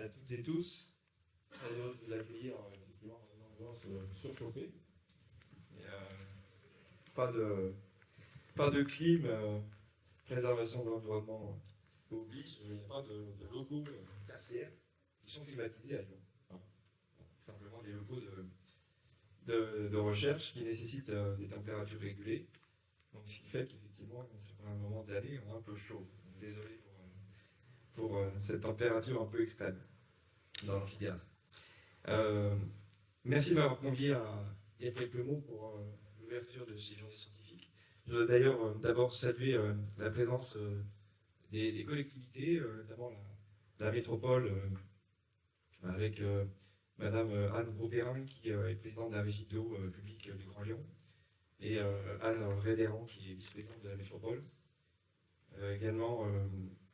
à toutes et tous. Très heureux de vous accueillir effectivement dans une ambiance surchauffée. Pas de clim, préservation de l'environnement oblige, il n'y a pas de locaux tertiaires qui sont climatisés à Lyon. Hein. Simplement des locaux de recherche qui nécessitent des températures régulées. Donc, ce qui fait qu'effectivement, à un certain moment de l'année, on est un peu chaud. Donc, désolé pour cette température un peu extrême dans l'amphithéâtre. Merci de m'avoir convié à dire quelques mots pour l'ouverture de ces journées scientifiques. Je voudrais d'ailleurs d'abord saluer la présence des collectivités, notamment la métropole, avec Madame Anne Grosperrin, qui est présidente de la régie de l'eau publique du Grand Lyon, et Anne Rédéran, qui est vice-présidente de la métropole. Également,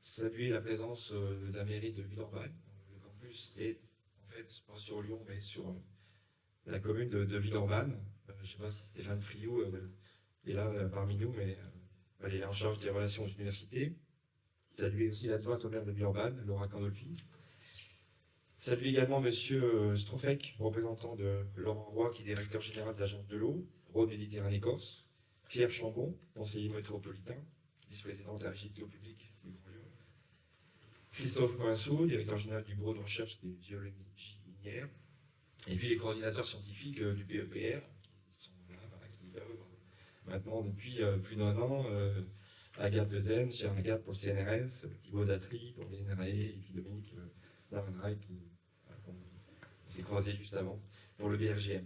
saluer la présence de la mairie de Villeurbanne. Le campus est en fait pas sur Lyon, mais sur la commune de Villeurbanne. Je ne sais pas si Stéphane Friot est là parmi nous, mais elle est en charge des relations aux universités. Saluer aussi l'adjointe au maire de Villeurbanne, Laura Candolfi. Saluer également M. Strofek, représentant de Laurent Roy, qui est directeur général de l'agence de l'eau, Rhône Méditerranée Corse. Pierre Chambon, conseiller métropolitain, vice-président de la régie de l'eau publique du Grand Lyon. Christophe Poinssot, directeur général du bureau de recherche des géologies minières. Et puis les coordinateurs scientifiques du BEPR, qui sont là, qui œuvrent maintenant depuis plus d'1 an. Agathe Dezen, chère Agathe pour le CNRS, Thibaut Datry pour l'INRAE, et puis Dominique l'INRAE qu'on s'est croisé juste avant pour le BRGM.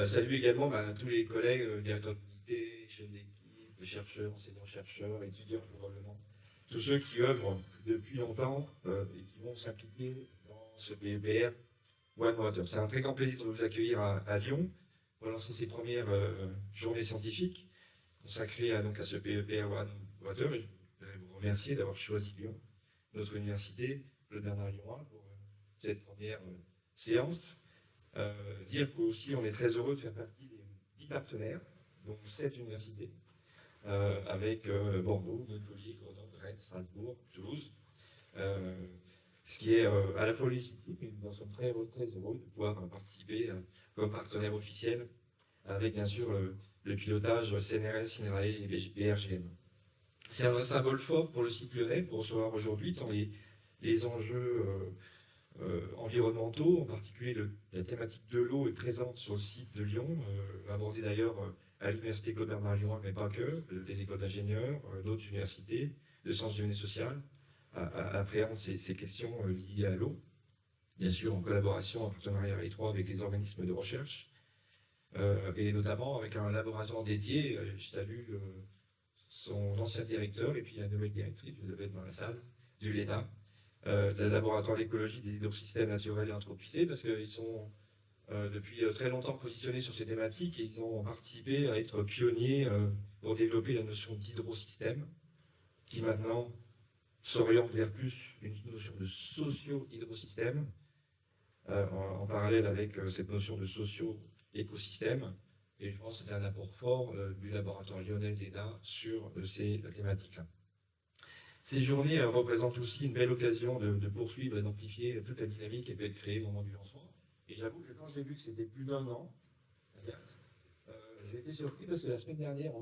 Salut également tous les collègues, directeurs d'unité, chefs d'équipe, chercheurs, enseignants-chercheurs, étudiants probablement, tous ceux qui œuvrent depuis longtemps et qui vont s'impliquer dans ce BEPR OneWater. C'est un très grand plaisir de vous accueillir à Lyon pour lancer ces premières journées scientifiques consacrées à ce BEPR OneWater. Et je voudrais vous remercier d'avoir choisi Lyon, notre université, le Bernard Lyon, pour cette première séance. Dire qu'aussi on est très heureux de faire partie des 10 partenaires, donc 7 universités, avec Bordeaux, Montpellier, Grenoble, Rennes, Strasbourg, Toulouse. Ce qui est à la fois légitime, et nous en sommes très heureux de pouvoir participer comme partenaire officiel avec bien sûr le pilotage CNRS, INRAE et BRGM. C'est un symbole fort pour le site lyonnais, pour recevoir aujourd'hui tant les enjeux environnementaux, en particulier la thématique de l'eau est présente sur le site de Lyon, abordée d'ailleurs à l'université Claude Bernard Lyon, mais pas que, les écoles d'ingénieurs, d'autres universités, le sciences humaines et sociales, appréhendent ces questions liées à l'eau, bien sûr en collaboration, en partenariat étroit avec les organismes de recherche, et notamment avec un laboratoire dédié. Je salue son ancien directeur et puis la nouvelle directrice, vous devez être dans la salle, du LENA, le laboratoire d'écologie des hydrosystèmes naturels et anthropisés, parce qu'ils sont depuis très longtemps positionnés sur ces thématiques et ils ont participé à être pionniers pour développer la notion d'hydrosystème, qui maintenant s'oriente vers plus une notion de socio-hydrosystème, en parallèle avec cette notion de socio-écosystème. Et je pense que c'est un apport fort du laboratoire lyonnais de l'ENA sur ces thématiques-là. Ces journées représentent aussi une belle occasion de poursuivre et d'amplifier toute la dynamique qui peut être créée au moment du lancement. Et j'avoue que quand j'ai vu que c'était plus d'1 an, j'ai été surpris parce que la semaine dernière,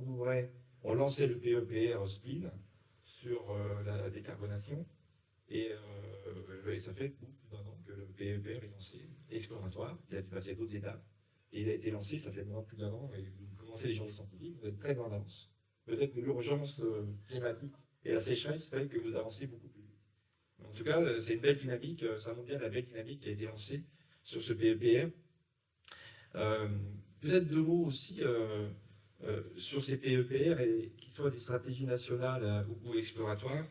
on lançait le BEPR Spin sur la décarbonation. Et ça fait plus d'1 an que le BEPR est lancé, exploratoire. Il a dû passer d'autres étapes. Et il a été lancé, ça fait maintenant plus d'1 an, et vous commencez les journées scientifiques, vous êtes très en avance. Peut-être que l'urgence climatique et la sécheresse fait que vous avancez beaucoup plus vite. En tout cas, c'est une belle dynamique, ça montre bien la belle dynamique qui a été lancée sur ce BEPR. Peut-être 2 mots aussi sur ces BEPR, et qu'ils soient des stratégies nationales ou exploratoires.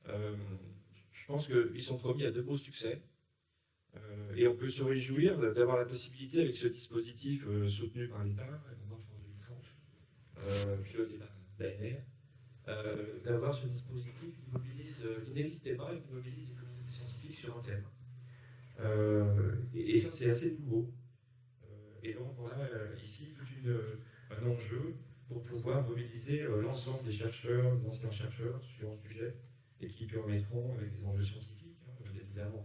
Je pense qu'ils sont promis à de beaux succès. Et on peut se réjouir d'avoir la possibilité, avec ce dispositif soutenu par l'État, piloté par l'ANR, d'avoir ce dispositif qui n'existait pas et qui mobilise les communautés scientifiques sur un thème. Et ça, c'est assez nouveau. Et donc, voilà ici tout un enjeu pour pouvoir mobiliser l'ensemble des chercheurs, des anciens chercheurs sur un sujet et qui permettront, avec des enjeux scientifiques, bien évidemment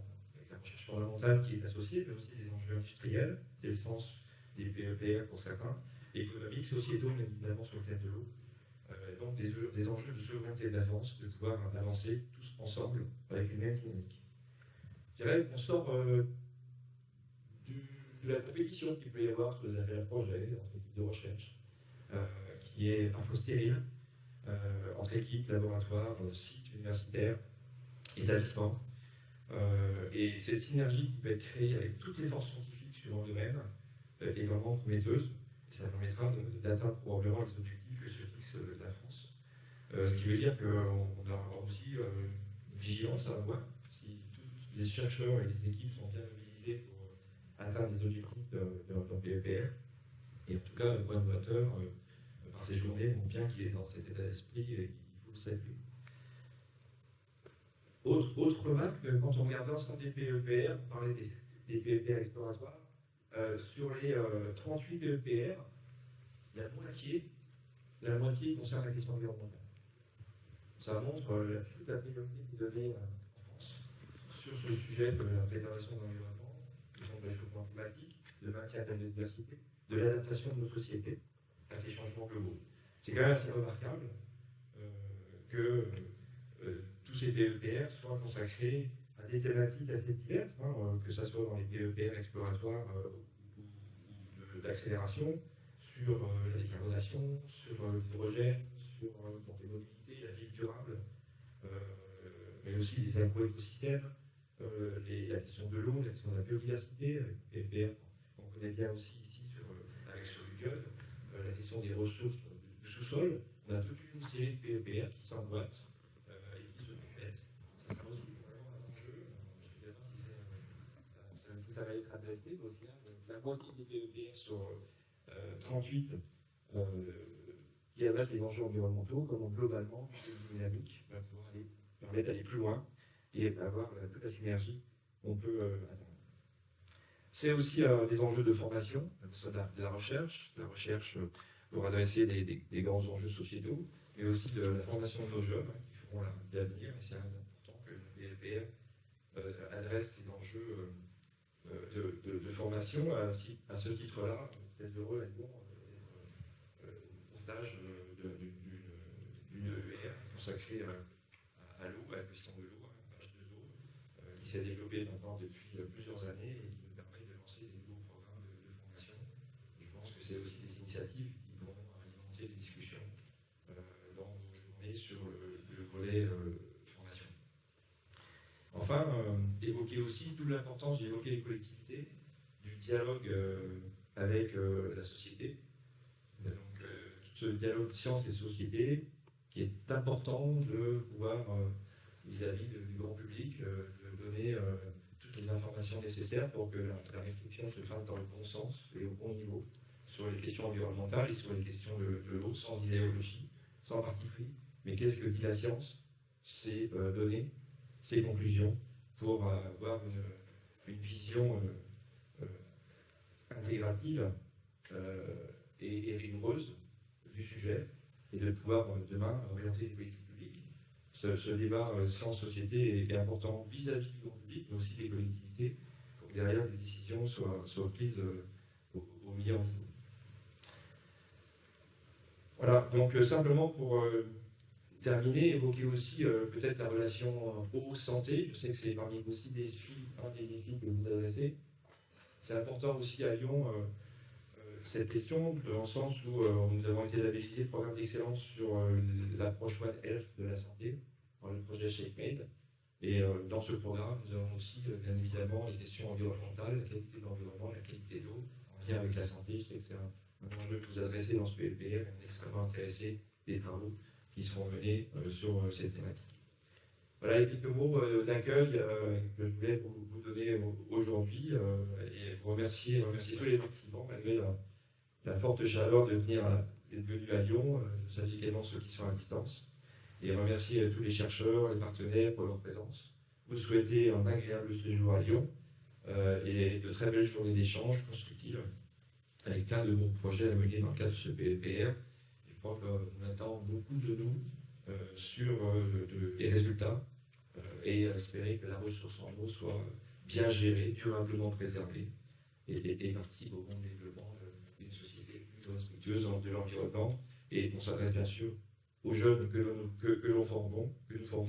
environnemental qui est associé, mais aussi des enjeux industriels, c'est le sens des PEPR pour certains, économiques, sociétaux, mais évidemment sur le thème de l'eau. Donc des enjeux de souveraineté d'avance, de pouvoir avancer tous ensemble avec une même dynamique. Je dirais qu'on sort de la compétition qu'il peut y avoir sur les appels à projets, entre équipes de recherche, qui est parfois stérile, entre équipes, laboratoires, sites universitaires, établissements. Et cette synergie qui peut être créée avec toutes les forces scientifiques suivant le domaine est vraiment prometteuse. Et ça permettra d'atteindre probablement les objectifs que se fixe la France. Ce qui veut dire qu'on a aussi une vigilance à avoir. Si tous les chercheurs et les équipes sont bien mobilisés pour atteindre les objectifs de notre PEPR, et en tout cas, OneWater, par ces journées, montre bien qu'il est dans cet état d'esprit et qu'il faut le saluer. Autre remarque, quand on regarde l'ensemble des PEPR, on parlait des PEPR exploratoires, sur les 38 PEPR, la moitié concerne la question environnementale. Ça montre toute la priorité qui est donnée en France sur ce sujet de la préservation de l'environnement, du réchauffement climatique, de maintien de la biodiversité, de l'adaptation de nos sociétés à ces changements globaux. C'est quand même assez remarquable que tous ces PEPR soient consacrés à des thématiques assez diverses, que ce soit dans les PEPR exploratoires ou d'accélération, sur la décarbonation, sur l'hydrogène, sur les mobilités, la ville durable, mais aussi les agroécosystèmes, la question de l'eau, la question de la biodiversité, PEPR qu'on connaît bien aussi ici avec sur le Lyon, la question des ressources du sous-sol. On a toute une série de PEPR qui s'emboîtent et qui se complètent. Ça sera aussi vraiment un enjeu. Je ne sais pas si ça va être adressé. Au final, la moitié des PEPR sur 38 qui adressent les enjeux environnementaux, comment globalement, une dynamique va pouvoir permettre d'aller plus loin et avoir toute la synergie qu'on peut atteindre. C'est aussi des enjeux de formation, soit de la recherche pour adresser des grands enjeux sociétaux, mais aussi de la formation de nos jeunes qui feront l'avenir. Et c'est important que le BLPR adresse ces enjeux de formation. À ce titre-là, très heureux à Lyon au portage d'une EER consacrée à l'eau, à la question de l'eau, à H2O, qui s'est développée maintenant depuis plusieurs années et qui nous permet de lancer des nouveaux programmes de formation. Je pense que c'est aussi des initiatives qui pourront alimenter des discussions dans nos journées sur le volet formation. Enfin, évoquer aussi toute l'importance, j'ai évoqué les collectivités, du dialogue avec la société. Donc, tout ce dialogue sciences et société qui est important de pouvoir, vis-à-vis du grand public, de donner toutes les informations nécessaires pour que la réflexion se fasse dans le bon sens et au bon niveau sur les questions environnementales et sur les questions de l'eau, sans idéologie, sans parti pris. Mais qu'est-ce que dit la science? C'est donner ses conclusions pour avoir une vision intégrative et rigoureuse du sujet et de pouvoir demain orienter les politiques publiques. Ce débat science-société est important vis-à-vis du grand public, mais aussi des collectivités, pour que derrière les décisions soient prises au meilleur niveau. Voilà, donc simplement pour terminer, évoquer aussi peut-être la relation eau-santé. Je sais que c'est parmi aussi un des défis que vous adressez. C'est important aussi à Lyon cette question, dans le sens où nous avons été labellisés programme d'excellence sur l'approche One Health de la santé, dans le projet ShakeMade. Et dans ce programme, nous avons aussi bien évidemment les questions environnementales, la qualité de l'environnement, la qualité de l'eau, en lien avec la santé. Je sais que c'est un enjeu que vous adressez dans ce PLPR. On est extrêmement intéressé des travaux qui seront menés sur cette thématique. Voilà les quelques mots d'accueil que je voulais vous donner aujourd'hui et remercier tous les participants malgré la forte chaleur d'être venus à Lyon. Je salue également ceux qui sont à distance et remercier tous les chercheurs, les partenaires pour leur présence. Vous souhaitez un agréable séjour à Lyon et de très belles journées d'échanges constructives avec plein de bons projets à mener dans le cadre de ce PLPR. Je crois qu'on attend beaucoup de nous sur les résultats et espérer que la ressource en eau soit bien gérée, durablement préservée, et participe au bon développement d'une société plus respectueuse de l'environnement. Et on s'adresse bien sûr aux jeunes que nous formons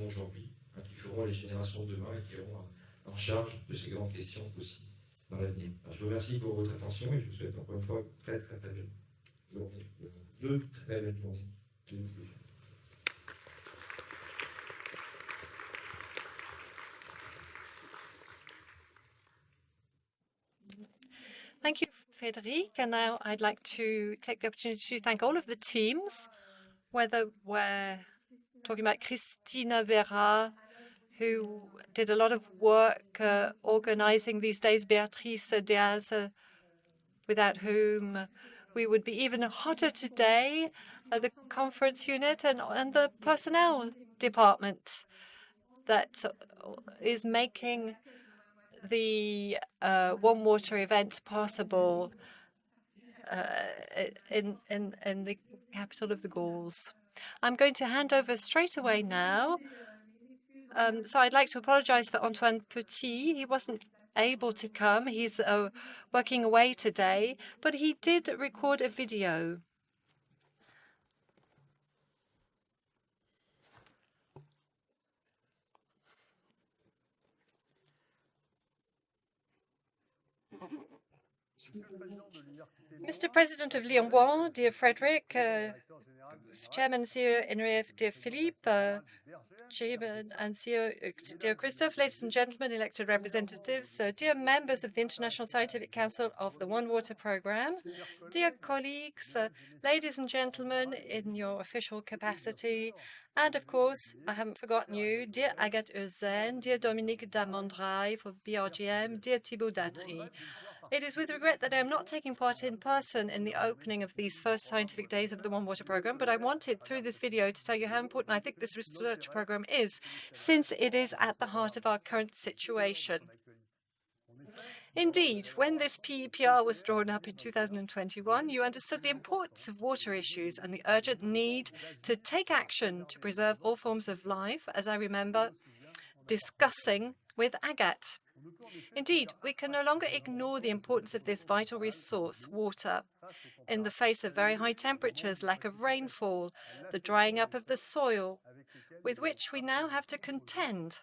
aujourd'hui, hein, qui feront les générations de demain et qui auront en charge de ces grandes questions aussi dans l'avenir. Je vous remercie pour votre attention et je vous souhaite encore une fois une très belle journée, deux très belles journées de discussion. Thank you, Frédéric. And now I'd like to take the opportunity to thank all of the teams, whether we're talking about Christina Vera, who did a lot of work organizing these days, Beatrice Diaz, without whom we would be even hotter today, the conference unit and the personnel department that is making the OneWater event possible in the capital of the Gauls. I'm going to hand over straight away now. So I'd like to apologize for Antoine Petit. He wasn't able to come. He's working away today, but he did record a video. Mr. President of Lyon 1, dear Frédéric, Chairman and CEO INRAE, dear Philippe, Chairman and CEO, dear Christophe, ladies and gentlemen, elected representatives, dear members of the International Scientific Council of the OneWater Programme, dear colleagues, ladies and gentlemen in your official capacity, and of course, I haven't forgotten you, dear Agathe Eusen, dear Dominique Damondray for BRGM, dear Thibaut Datry. It is with regret that I am not taking part in person in the opening of these first scientific days of the OneWater Programme, but I wanted through this video to tell you how important I think this research programme is, since it is at the heart of our current situation. Indeed, when this PEPR was drawn up in 2021, you understood the importance of water issues and the urgent need to take action to preserve all forms of life, as I remember discussing with Agathe. Indeed, we can no longer ignore the importance of this vital resource, water, in the face of very high temperatures, lack of rainfall, the drying up of the soil, with which we now have to contend,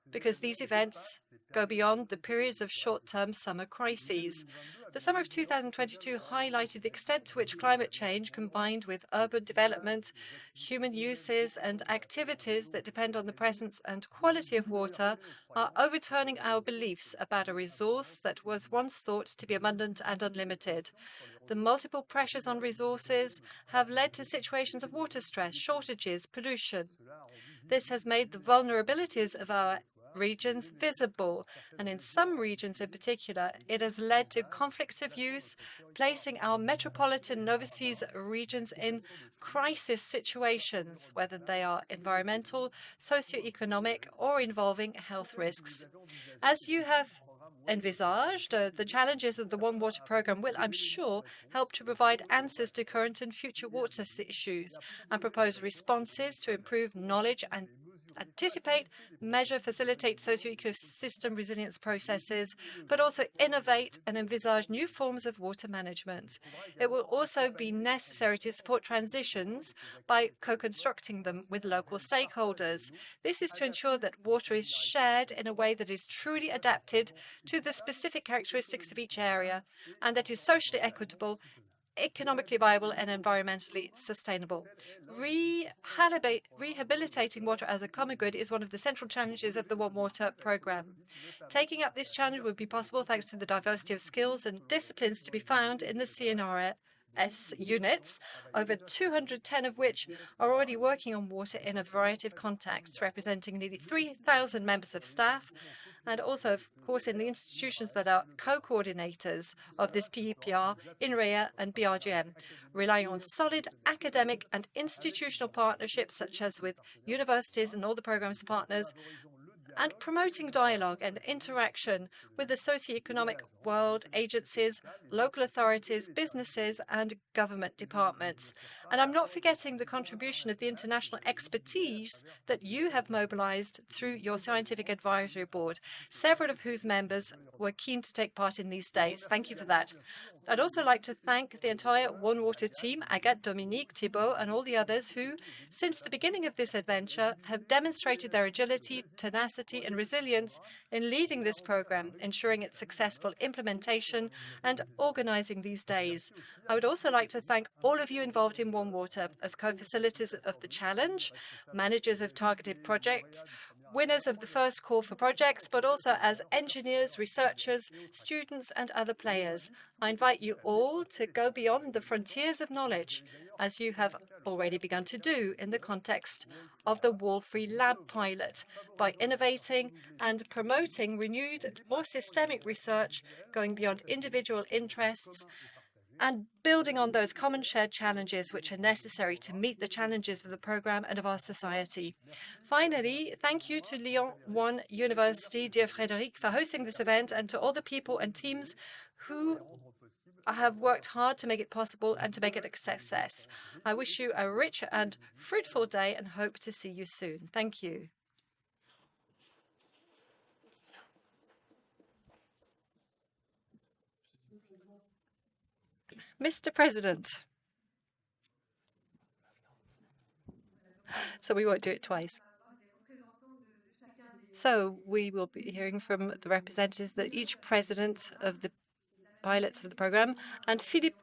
because these events go beyond the periods of short-term summer crises. The summer of 2022 highlighted the extent to which climate change, combined with urban development, human uses and activities that depend on the presence and quality of water, are overturning our beliefs about a resource that was once thought to be abundant and unlimited. The multiple pressures on resources have led to situations of water stress, shortages, pollution. This has made the vulnerabilities of our regions visible, and in some regions in particular, it has led to conflicts of use, placing our metropolitan and overseas regions in crisis situations, whether they are environmental, socio-economic, or involving health risks. As you have envisaged, the challenges of the OneWater Programme will, I'm sure, help to provide answers to current and future water issues and propose responses to improve knowledge and anticipate, measure, facilitate socio-ecosystem resilience processes, but also innovate and envisage new forms of water management. It will also be necessary to support transitions by co-constructing them with local stakeholders. This is to ensure that water is shared in a way that is truly adapted to the specific characteristics of each area and that is socially equitable, economically viable and environmentally sustainable. Rehabilitating water as a common good is one of the central challenges of the OneWater Programme. Taking up this challenge would be possible thanks to the diversity of skills and disciplines to be found in the CNRS units, over 210 of which are already working on water in a variety of contexts, representing nearly 3,000 members of staff, and also, of course, in the institutions that are co-coordinators of this PEPR, INRAE and BRGM, relying on solid academic and institutional partnerships, such as with universities and all the programme's partners, and promoting dialogue and interaction with the socio-economic world, agencies, local authorities, businesses, and government departments. And I'm not forgetting the contribution of the international expertise that you have mobilized through your scientific advisory board, several of whose members were keen to take part in these days. Thank you for that. I'd also like to thank the entire OneWater team, Agathe, Dominique, Thibault, and all the others who, since the beginning of this adventure, have demonstrated their agility, tenacity, and resilience in leading this program, ensuring its successful implementation, and organizing these days. I would also like to thank all of you involved in OneWater as co-facilitators of the challenge, managers of targeted projects, winners of the first call for projects, but also as engineers, researchers, students, and other players. I invite you all to go beyond the frontiers of knowledge, as you have already begun to do in the context of the wall-free lab pilot, by innovating and promoting renewed, more systemic research, going beyond individual interests, and building on those common shared challenges which are necessary to meet the challenges of the programme and of our society. Finally, thank you to Lyon 1 University, dear Frédéric, for hosting this event, and to all the people and teams who have worked hard to make it possible and to make it a success. I wish you a rich and fruitful day and hope to see you soon. Thank you. Mr. President. So we won't do it twice. So we will be hearing from the representatives that each president of the pilots of the program, and Philippe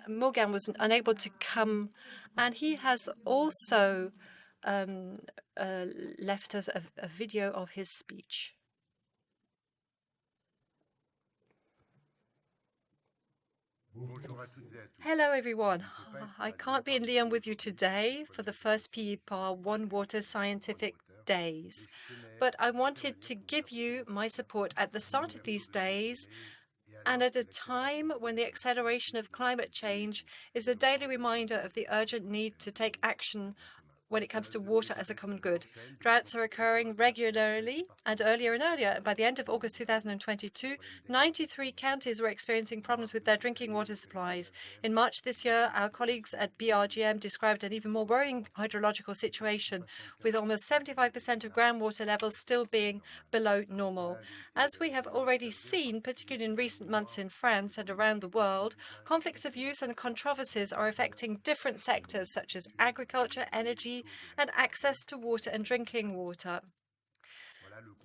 Mauguin was unable to come, and he has also left us a video of his speech. Hello, everyone. I can't be in Lyon with you today for the first PEPAR OneWater Scientific Days, but I wanted to give you my support at the start of these days and at a time when the acceleration of climate change is a daily reminder of the urgent need to take action when it comes to water as a common good. Droughts are occurring regularly and earlier and earlier. By the end of August 2022, 93 counties were experiencing problems with their drinking water supplies. In March this year, our colleagues at BRGM described an even more worrying hydrological situation, with almost 75% of groundwater levels still being below normal. As we have already seen, particularly in recent months in France and around the world, conflicts of use and controversies are affecting different sectors such as agriculture, energy, and access to water and drinking water.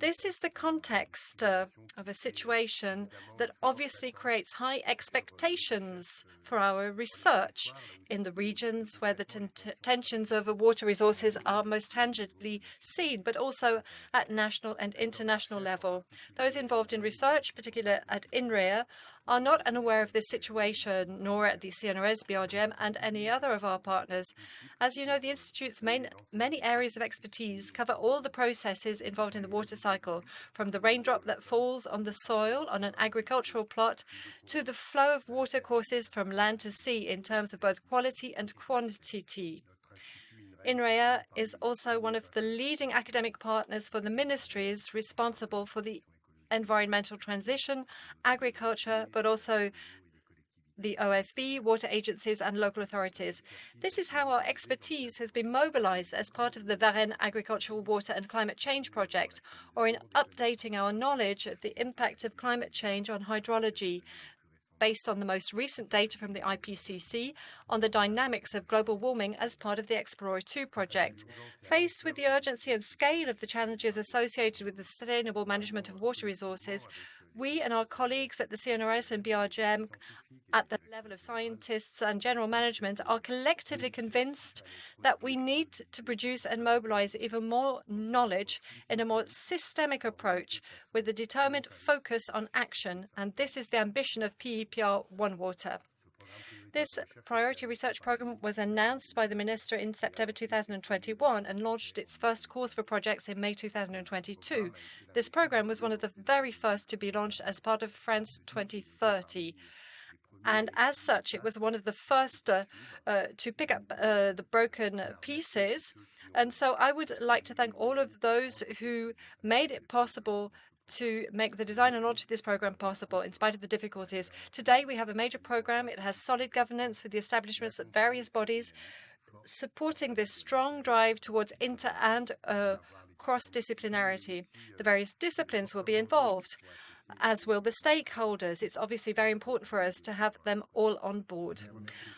This is the context of a situation that obviously creates high expectations for our research in the regions where the tensions over water resources are most tangibly seen, but also at national and international level. Those involved in research, particularly at INRAE, are not unaware of this situation, nor at the CNRS, BRGM, and any other of our partners. As you know, the Institute's many areas of expertise cover all the processes involved in the water cycle, from the raindrop that falls on the soil on an agricultural plot to the flow of water courses from land to sea in terms of both quality and quantity. INRAE is also one of the leading academic partners for the ministries responsible for the environmental transition, agriculture, but also the OFB, water agencies, and local authorities. This is how our expertise has been mobilized as part of the Varennes Agricultural, Water and Climate Change project, or in updating our knowledge of the impact of climate change on hydrology, based on the most recent data from the IPCC on the dynamics of global warming as part of the Explorer 2 project. Faced with the urgency and scale of the challenges associated with the sustainable management of water resources, we and our colleagues at the CNRS and BRGM at the level of scientists and general management are collectively convinced that we need to produce and mobilize even more knowledge in a more systemic approach with a determined focus on action, and this is the ambition of PEPR OneWater. This priority research program was announced by the Minister in September 2021 and launched its first calls for projects in May 2022. This program was one of the very first to be launched as part of France 2030. And as such, it was one of the first to pick up the broken pieces. And so I would like to thank all of those who made it possible to make the design and launch of this program possible in spite of the difficulties. Today, we have a major program. It has solid governance with the establishments of various bodies supporting this strong drive towards inter and cross-disciplinarity. The various disciplines will be involved, as will the stakeholders. It's obviously very important for us to have them all on board.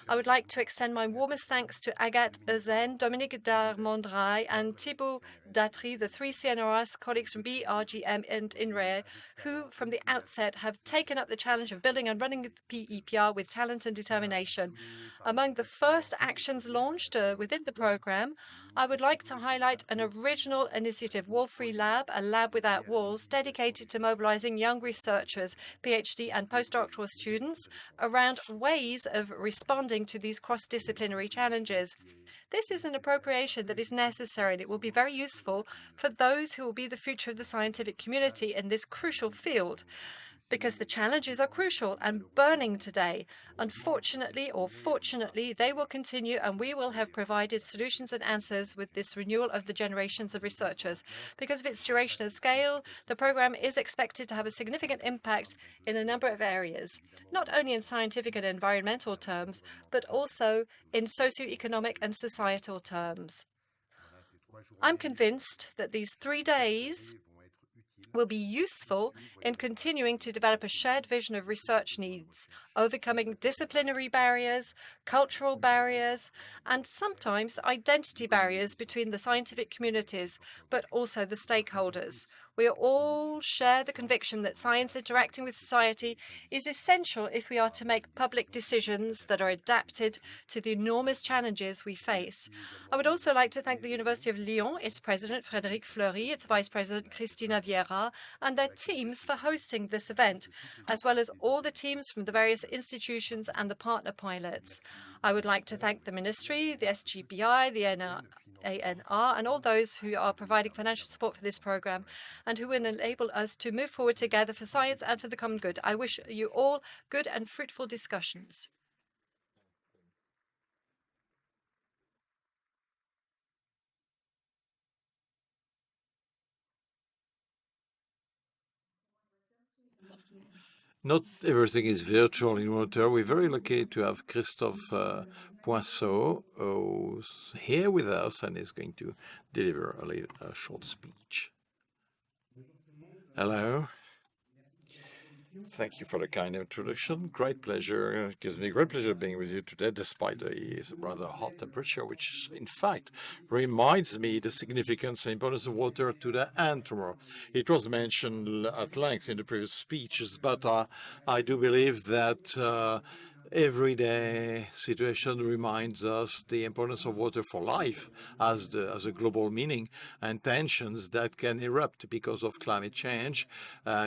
I would like to extend my warmest thanks to Agathe Euzen, Dominique Darmondray, and Thibault Datry, the 3 CNRS colleagues from BRGM and INRAE, who from the outset have taken up the challenge of building and running the PEPR with talent and determination. Among the first actions launched within the program, I would like to highlight an original initiative, Wall-Free Lab, a lab without walls, dedicated to mobilizing young researchers, PhD and postdoctoral students, around ways of responding to these cross-disciplinary challenges. This is an appropriation that is necessary, and it will be very useful for those who will be the future of the scientific community in this crucial field, because the challenges are crucial and burning today. Unfortunately or fortunately, they will continue, and we will have provided solutions and answers with this renewal of the generations of researchers. Because of its duration and scale, the program is expected to have a significant impact in a number of areas, not only in scientific and environmental terms, but also in socio-economic and societal terms. I'm convinced that these 3 days will be useful in continuing to develop a shared vision of research needs, overcoming disciplinary barriers, cultural barriers, and sometimes identity barriers between the scientific communities, but also the stakeholders. We all share the conviction that science interacting with society is essential if we are to make public decisions that are adapted to the enormous challenges we face. I would also like to thank the University of Lyon, its president, Frédéric Fleury, its vice president, Christina Vieira, and their teams for hosting this event, as well as all the teams from the various institutions and the partner pilots. I would like to thank the Ministry, the SGPI, the ANR, and all those who are providing financial support for this program and who will enable us to move forward together for science and for the common good. I wish you all good and fruitful discussions. Not everything is virtual in water. We're very lucky to have Christophe Poinssot, who's here with us and is going to deliver a short speech. Hello. Thank you for the kind introduction. Great pleasure. It gives me great pleasure being with you today, despite the rather hot temperature, which in fact reminds me the significance and importance of water to the end tomorrow. It was mentioned at length in the previous speeches, but I do believe that everyday situation reminds us the importance of water for life as a global meaning, and tensions that can erupt because of climate change,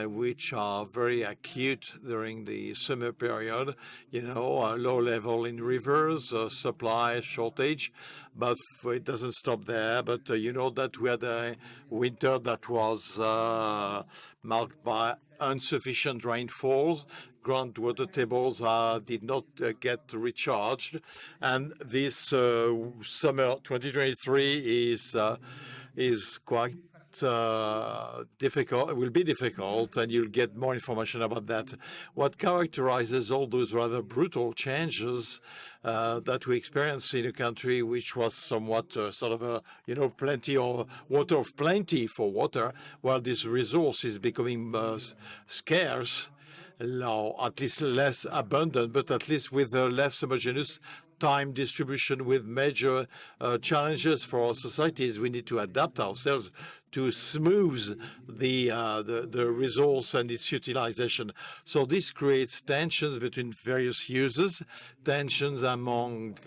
which are very acute during the summer period. You know, low level in rivers, supply shortage, but it doesn't stop there. But you know that we had a winter that was marked by insufficient rainfalls. Groundwater tables did not get recharged, and this summer 2023 is quite difficult. It will be difficult, and you'll get more information about that. What characterizes all those rather brutal changes that we experienced in a country which was somewhat sort of a, you know, plenty or water of plenty for water, while this resource is becoming scarce. Now, at least less abundant, but at least with a less homogeneous time distribution with major challenges for our societies. We need to adapt ourselves to smooth the resource and its utilization. So this creates tensions between various users, tensions among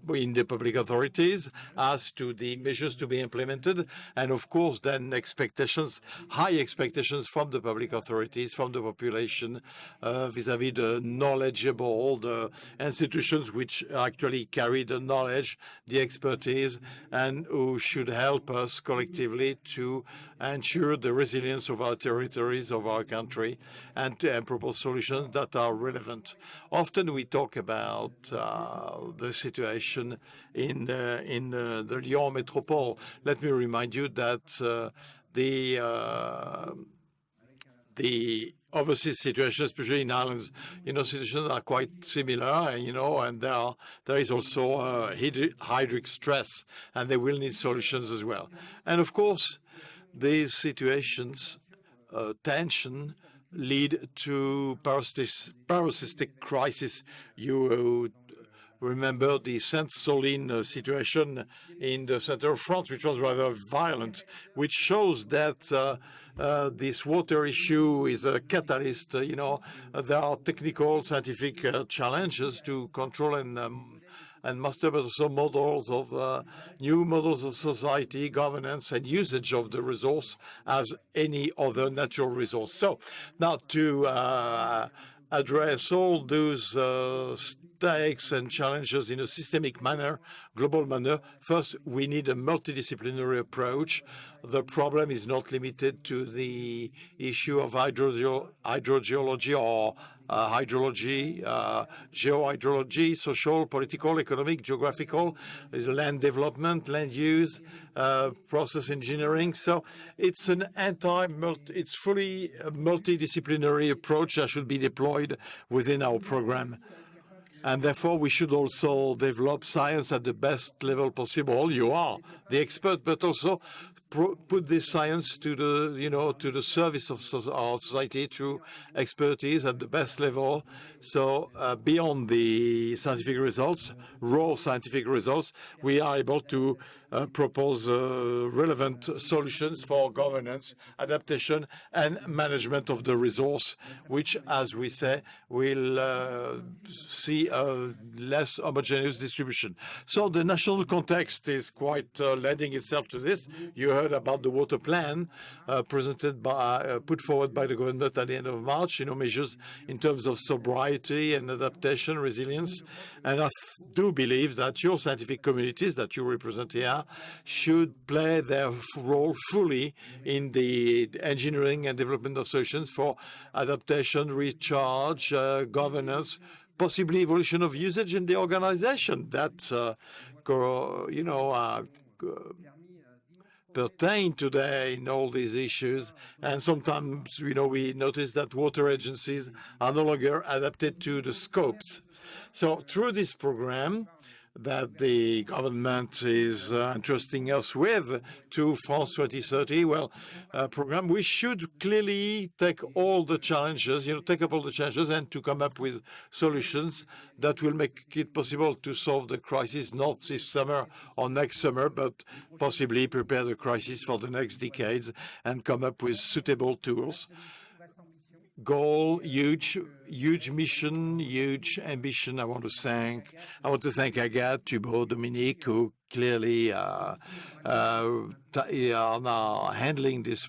in the public authorities as to the measures to be implemented, and of course then expectations, high expectations from the public authorities, from the population vis-à-vis the knowledgeable, the institutions which actually carry the knowledge, the expertise, and who should help us collectively to ensure the resilience of our territories, of our country, and to propose solutions that are relevant. Often we talk about the situation in the Lyon metropole. Let me remind you that the overseas situation, especially in islands, situations are quite similar, and there is also hydric stress, and they will need solutions as well. And of course, these situations, tension, lead to parasitic crisis. You remember the Saint-Soline situation in the center of France, which was rather violent, which shows that this water issue is a catalyst. There are technical, scientific challenges to control and master, but also new models of society, governance, and usage of the resource as any other natural resource. So now to address all those stakes and challenges in a systemic manner, global manner, first we need a multidisciplinary approach. The problem is not limited to the issue of hydrogeology or hydrology, geohydrology, social, political, economic, geographical, land development, land use, process engineering. So it's it's fully a multidisciplinary approach that should be deployed within our program. And therefore, we should also develop science at the best level possible. You are the expert, but also put this science to the service of our society through expertise at the best level. So beyond the scientific results, raw scientific results, we are able to propose relevant solutions for governance, adaptation, and management of the resource, which, as we say, will see a less homogeneous distribution. So the national context is quite lending itself to this. You heard about the water plan put forward by the government at the end of March, measures in terms of sobriety and adaptation, resilience. And I do believe that your scientific communities that you represent here should play their role fully in the engineering and development of solutions for adaptation, recharge, governance, possibly evolution of usage in the organization that pertain today in all these issues. And sometimes, we notice that water agencies are no longer adapted to the scopes. So through this program that the government is entrusting us with to France 2030, program, we should clearly take all the challenges, take up all the challenges and to come up with solutions that will make it possible to solve the crisis, not this summer or next summer, but possibly prepare the crisis for the next decades and come up with suitable tools. Goal, huge mission, huge ambition. I want to thank Agathe, Thibault, Dominique, who clearly are now handling this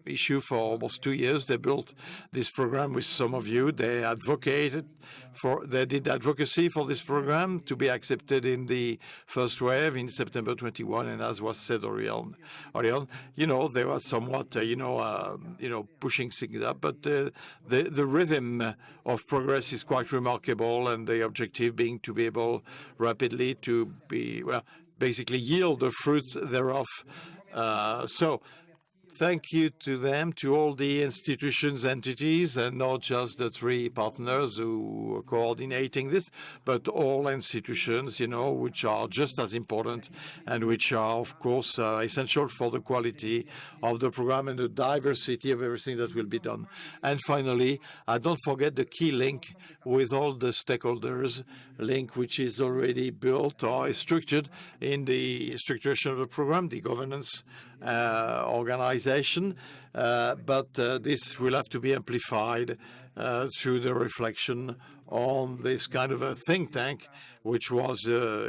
issue for almost 2 years. They built this program with some of you. They did advocacy for this program to be accepted in the first wave in September 21. And as was said earlier on, they were somewhat, pushing things up. But the rhythm of progress is quite remarkable, and the objective being to be able rapidly to basically yield the fruits thereof. So thank you to them, to all the institutions, entities, and not just the 3 partners who are coordinating this, but all institutions, which are just as important and which are, of course, essential for the quality of the program and the diversity of everything that will be done. And finally, don't forget the key link with all the stakeholders, link which is already built or is structured in the structuration of the program, the governance organization, but this will have to be amplified through the reflection on this kind of a think tank, which was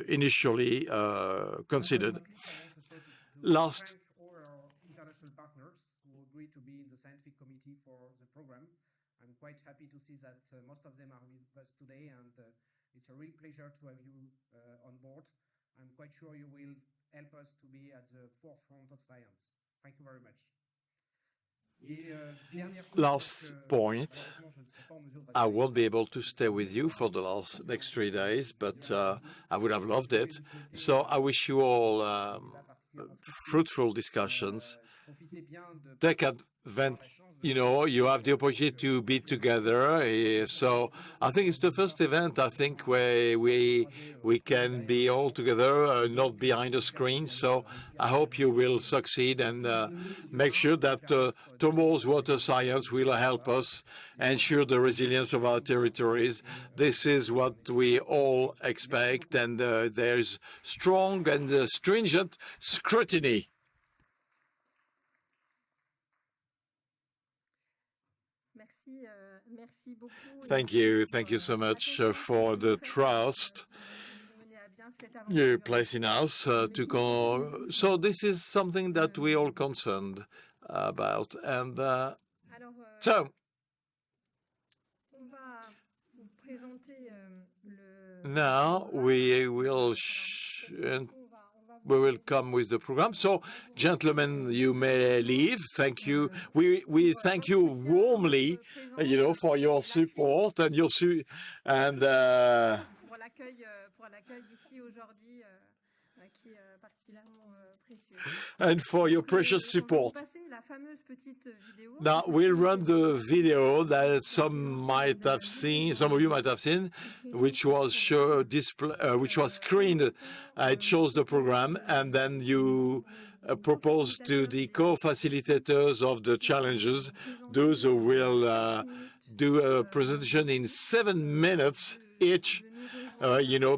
initially considered. Last. All our international partners who agreed to be in the scientific committee for the program. I'm quite happy to see that most of them are with us today, and it's a real pleasure to have you on board. I'm quite sure you will help us to be at the forefront of science. Thank you very much. Last point, I won't be able to stay with you for the next 3 days, but I would have loved it. So I wish you all fruitful discussions. Take advantage you have the opportunity to be together. So I think it's the first event, I think, where we can be all together, not behind a screen. So I hope you will succeed and make sure that tomorrow's water science will help us ensure the resilience of our territories. This is what we all expect, and there's strong and stringent scrutiny. Thank you so much for the trust you place in us to go. So this is something that we all concerned about, and so now we will come with the program. So, gentlemen, you may leave. Thank you. We thank you warmly, for your support and and for your precious support. Now we'll run the video that some of you might have seen, which was screened. It shows the program, and then you propose to the co-facilitators of the challenges, those who will do a presentation in 7 minutes each.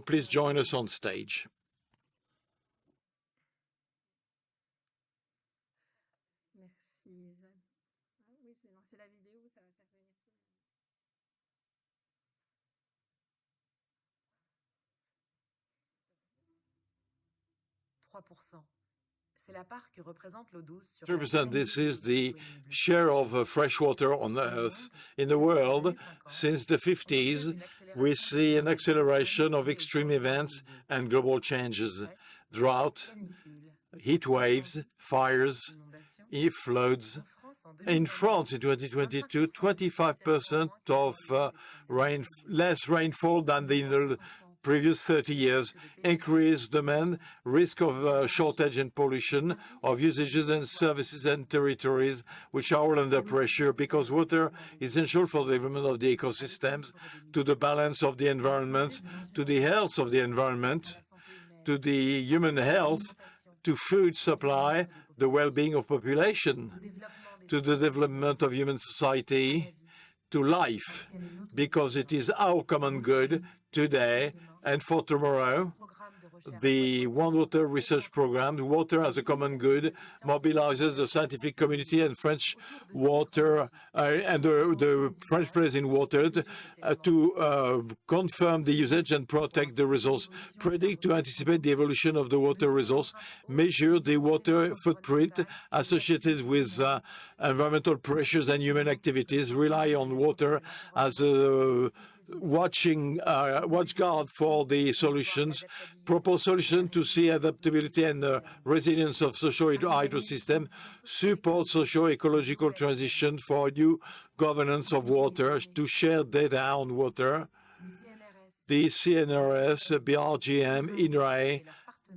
Please join us on stage. C'est la part que représente l'eau douce sur 3%. This is the share of fresh water on the earth. In the world, since the 50s, we see an acceleration of extreme events and global changes. Drought, heat waves, fires, floods. In France, in 2022, 25% of less rainfall than in the previous 30 years, increased demand, risk of shortage and pollution of usages and services and territories which are all under pressure, because water is essential for the development of the ecosystems, to the balance of the environment, to the health of the environment, to the human health, to food supply, the well-being of population, to the development of human society, to life, because it is our common good today and for tomorrow. The OneWater research program, Water as a Common Good, mobilizes the scientific community and French water and the French players in water to confirm the usage and protect the resource, predict to anticipate the evolution of the water resource, measure the water footprint associated with environmental pressures and human activities, rely on water as a watchguard for the solutions, propose solutions to see adaptability and resilience of social hydrosystem, support socio-ecological transition for new governance of water, to share data on water. The CNRS, BRGM, INRAE,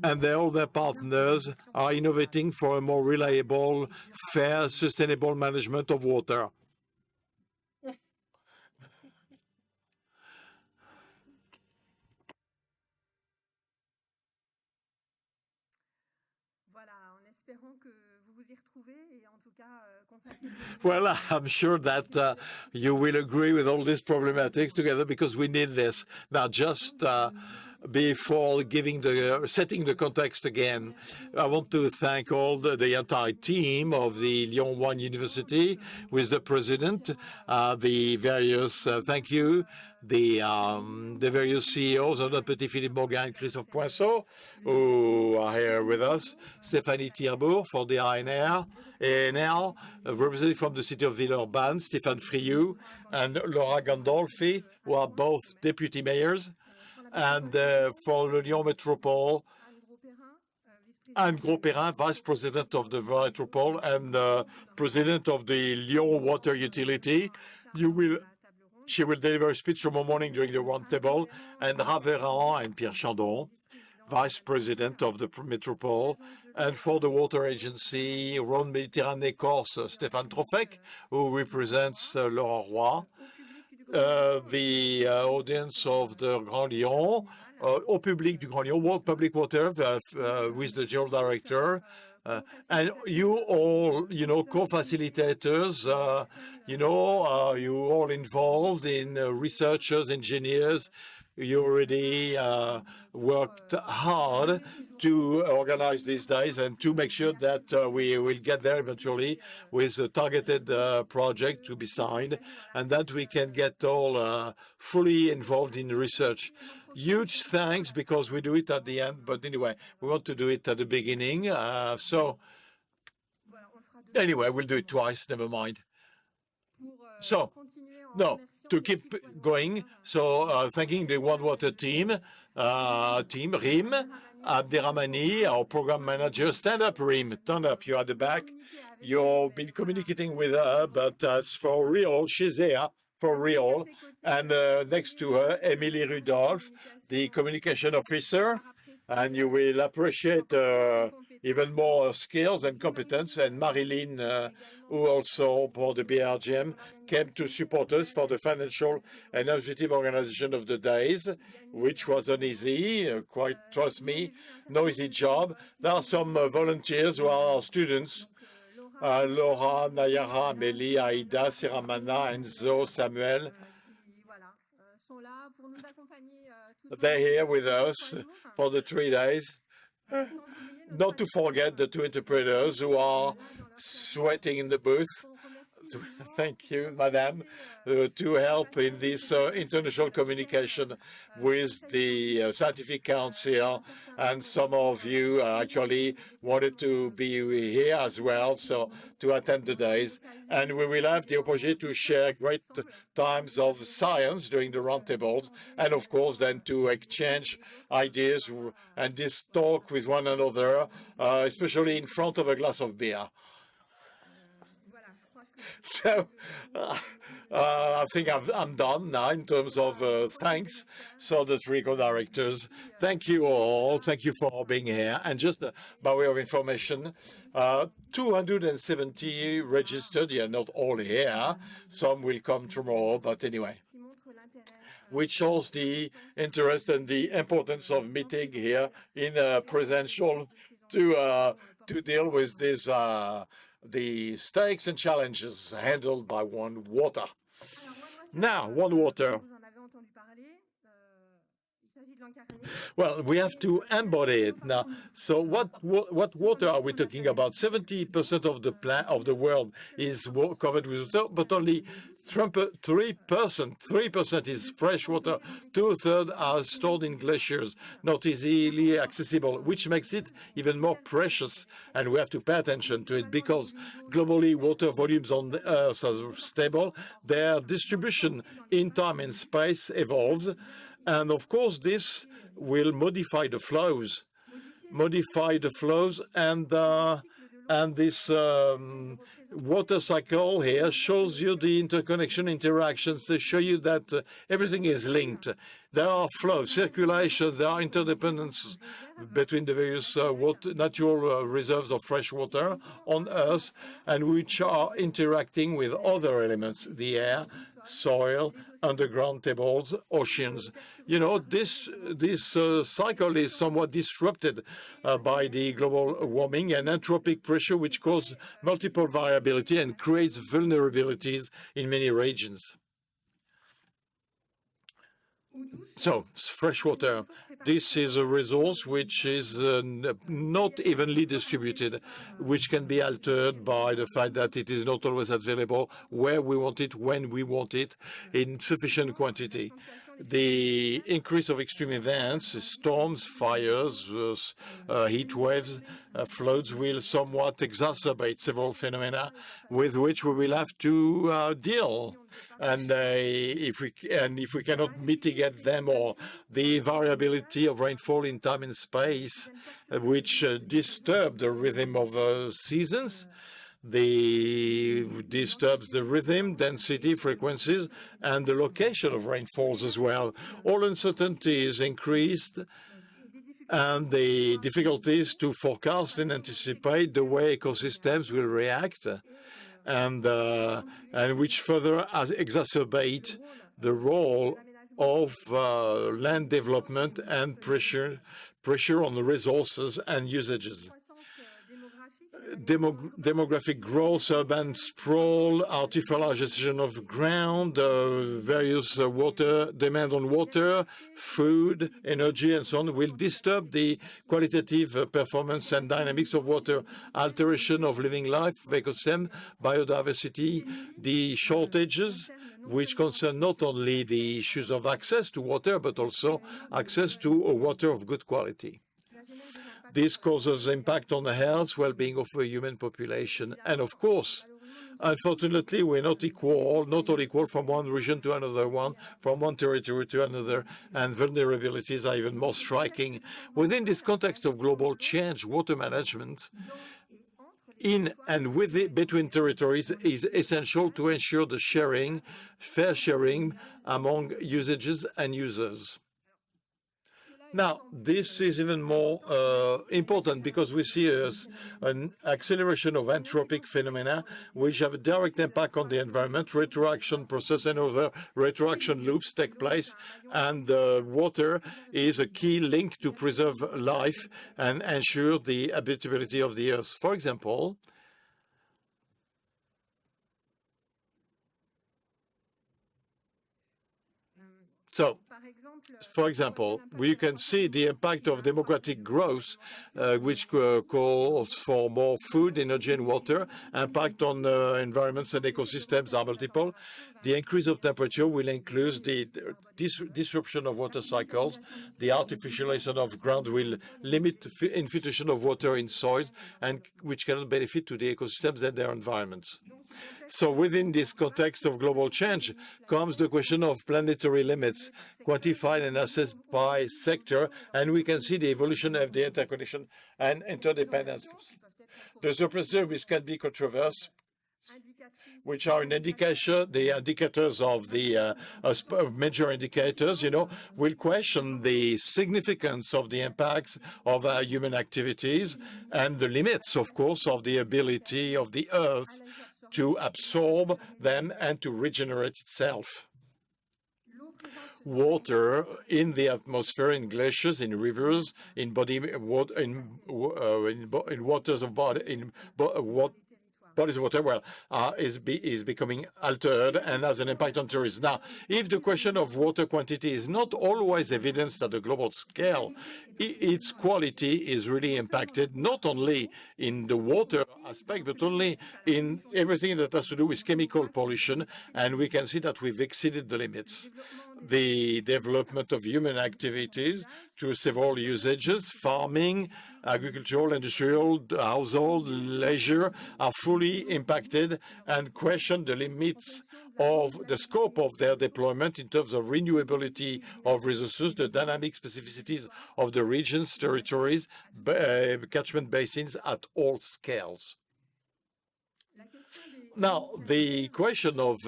and all their partners are innovating for a more reliable, fair, sustainable management of water. Well, I'm sure that you will agree with all these problematics together, because we need this. Now, just before setting the context again, I want to thank all the entire team of the Lyon 1 University, with the president, the various, thank you, the various CEOs, Petit, Philippe, Mauguin, and Christophe Poinssot, who are here with us, Stéphanie Thierbourg for the INRAE, ANL, represented from the city of Villeurbanne, Stéphane Friou and Laura Gandolfi, who are both deputy mayors, and for the Lyon Metropole, Anne Gros-Perrin, vice president of the Metropole and president of the Lyon Water Utility. She will deliver a speech tomorrow morning during the round table, and Raveran and Pierre Chandon. Vice President of the Metropole, and for the Water Agency, Rhône Méditerranée Corse, Stéphane Trofek, who represents Laurent Roy, the audience of the Grand Lyon, Au Public du Grand Lyon, Public Water, with the General Director, and you all, co-facilitators, you all involved in researchers, engineers. You already worked hard to organize these days and to make sure that we will get there eventually with a targeted project to be signed and that we can get all fully involved in research. Huge thanks because we do it at the end, but anyway, we want to do it at the beginning. So anyway, we'll do it twice, never mind. So, no, to keep going, so thanking the OneWater team, Rim, Abderrahmani, our program manager. Stand up, Rim, stand up, you're at the back. You've been communicating with her, but for real, she's there, for real. And next to her, Emily Rudolph, the communication officer, and you will appreciate even more skills and competence. And Marilyn, who also for the BRGM came to support us for the financial and administrative organization of the days, which was uneasy, quite, trust me, no easy job. There are some volunteers who are students, Laura, Nayara, Amélie, Aïda, Siramana, Enzo, Samuel. They're here with us for the 3 days. Not to forget the 2 interpreters who are sweating in the booth. Thank you, Madame, to help in this international communication with the Scientific Council. And some of you actually wanted to be here as well, so to attend the days. And we will have the opportunity to share great times of science during the roundtables, and of course then to exchange ideas and this talk with one another, especially in front of a glass of beer. So I think I'm done now in terms of thanks. So the 3 co-directors, thank you all. Thank you for being here. And just by way of information, 270 registered. Yeah, not all here. Some will come tomorrow, but anyway, which shows the interest and the importance of meeting here in presential to deal with this the stakes and challenges handled by OneWater. Now, OneWater. Well, we have to embody it now. So what water are we talking about? 70% of the world is covered with water, but only 3% is fresh water. 2/3 are stored in glaciers, not easily accessible, which makes it even more precious. And we have to pay attention to it because globally water volumes on the Earth are stable. Their distribution in time and space evolves. And of course, this will modify the flows, and this water cycle here shows you the interconnection interactions. They show you that everything is linked. There are flows, circulation, there are interdependences between the various natural reserves of fresh water on Earth, and which are interacting with other elements, the air, soil, underground tables, oceans. You know, this cycle is somewhat disrupted by the global warming and anthropic pressure, which causes multiple variability and creates vulnerabilities in many regions. So, fresh water. This is a resource which is not evenly distributed, which can be altered by the fact that it is not always available where we want it, when we want it, in sufficient quantity. The increase of extreme events, storms, fires, heat waves, floods will somewhat exacerbate several phenomena with which we will have to deal. And if we cannot mitigate them, or the variability of rainfall in time and space, which disturb the rhythm of seasons, disturbs the rhythm, density, frequencies, and the location of rainfalls as well. All uncertainty is increased, and the difficulties to forecast and anticipate the way ecosystems will react, and which further exacerbate the role of land development and pressure on the resources and usages. Demographic growth, urban sprawl, artificialization of ground, various water demand on water, food, energy, and so on will disturb the qualitative performance and dynamics of water, alteration of living life, ecosystem, biodiversity, the shortages, which concern not only the issues of access to water, but also access to water of good quality. This causes impact on the health, well-being of the human population. And of course, unfortunately, we're not all equal from one region to another one, from one territory to another, and vulnerabilities are even more striking. Within this context of global change, water management in and between territories is essential to ensure the fair sharing among usages and users. Now, this is even more important because we see an acceleration of anthropic phenomena which have a direct impact on the environment. Retroaction process and other retroaction loops take place, and water is a key link to preserve life and ensure the habitability of the earth. For example, for example, we can see the impact of demographic growth, which calls for more food, energy, and water. Impact on environments and ecosystems are multiple. The increase of temperature will include the disruption of water cycles. The artificialization of ground will limit infiltration of water in soils, and which cannot benefit to the ecosystems and their environments. So within this context of global change comes the question of planetary limits, quantified and assessed by sector, and we can see the evolution of the interconnection and interdependence. The surface which can be controversial, which are the indicators of the major indicators, will question the significance of the impacts of human activities and the limits, of course, of the ability of the Earth to absorb them and to regenerate itself. Water in the atmosphere, in glaciers, in rivers, in bodies of water, is becoming altered and has an impact on tourism. Now, if the question of water quantity is not always evidenced at the global scale, its quality is really impacted not only in the water aspect, but only in everything that has to do with chemical pollution, and we can see that we've exceeded the limits. The development of human activities to several usages, farming, agricultural, industrial, household, leisure, are fully impacted and question the limits of the scope of their deployment in terms of renewability of resources, the dynamic specificities of the regions, territories, catchment basins at all scales. Now, the question of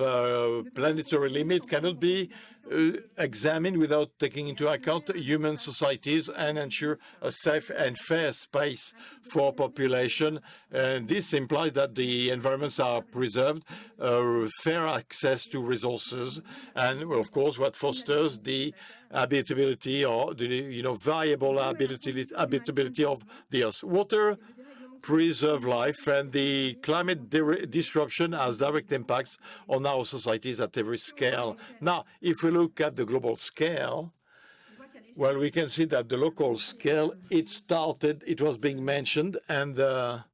planetary limit cannot be examined without taking into account human societies and ensure a safe and fair space for population. And this implies that the environments are preserved, fair access to resources, and of course what fosters the habitability or the viable habitability of the Earth. Water preserve life, and the climate disruption has direct impacts on our societies at every scale. Now, if we look at the global scale, well, we can see that the local scale, it was being mentioned, and the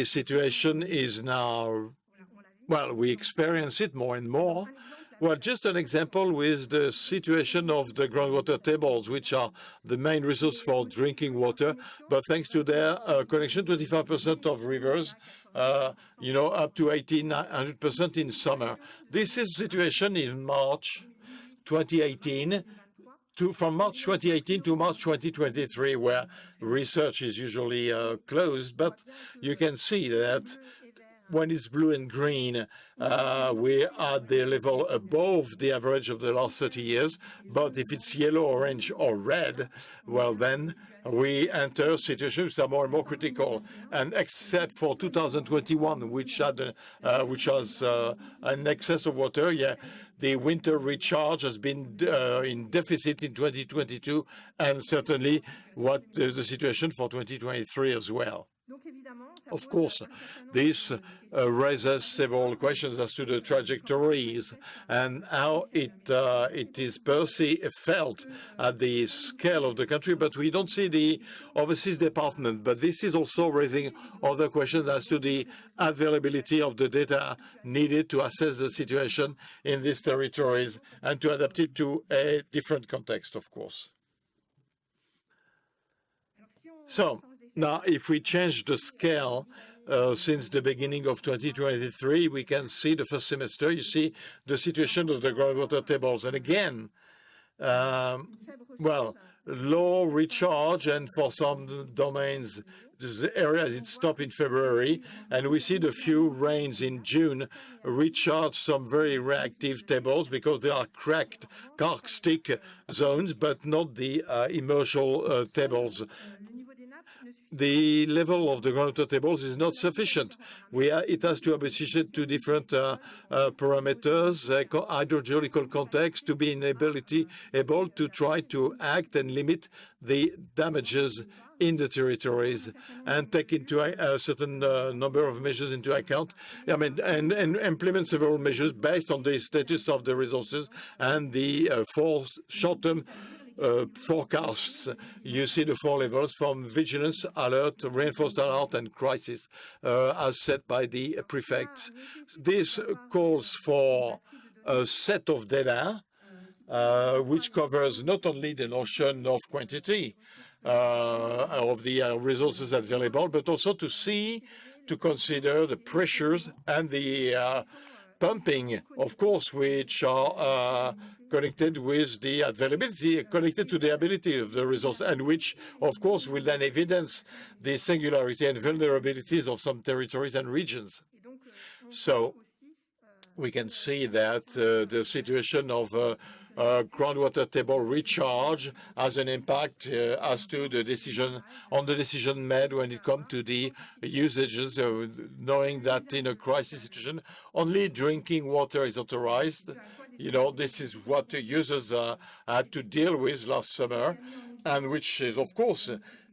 situation is now, well, we experience it more and more. Well, just an example with the situation of the groundwater tables, which are the main resource for drinking water. But thanks to their connection, 25% of rivers, up to 100% in summer. This is the situation in March 2018, from March 2018 to March 2023, where research is usually closed. But you can see that when it's blue and green, we're at the level above the average of the last 30 years. But if it's yellow, orange, or red, well, then we enter situations that are more and more critical. And except for 2021, which has an excess of water, yeah, the winter recharge has been in deficit in 2022, and certainly what is the situation for 2023 as well. Of course, this raises several questions as to the trajectories and how it is per se felt at the scale of the country, but we don't see the overseas department. But this is also raising other questions as to the availability of the data needed to assess the situation in these territories and to adapt it to a different context, of course. So now, if we change the scale since the beginning of 2023, we can see the first semester, you see the situation of the groundwater tables. And again, well, low recharge, and for some domains, the areas it stopped in February, and we see the few rains in June recharge some very reactive tables because they are cracked karstic zones, but not the immersional tables. The level of the groundwater tables is not sufficient. It has to be associated to different parameters, hydrogeological context, to be able to try to act and limit the damages in the territories and take into a certain number of measures into account. I mean, and implement several measures based on the status of the resources and the short-term forecasts. You see the four levels from vigilance, alert, reinforced alert, and crisis, as set by the prefects. This calls for a set of data which covers not only the notion of quantity of the resources available, but also to consider the pressures and the pumping, of course, which are connected with the availability, connected to the ability of the resource, and which, of course, will then evidence the singularity and vulnerabilities of some territories and regions. So we can see that the situation of groundwater table recharge has an impact as to the decision made when it comes to the usages, knowing that in a crisis situation, only drinking water is authorized. You know, this is what the users had to deal with last summer, and which is, of course,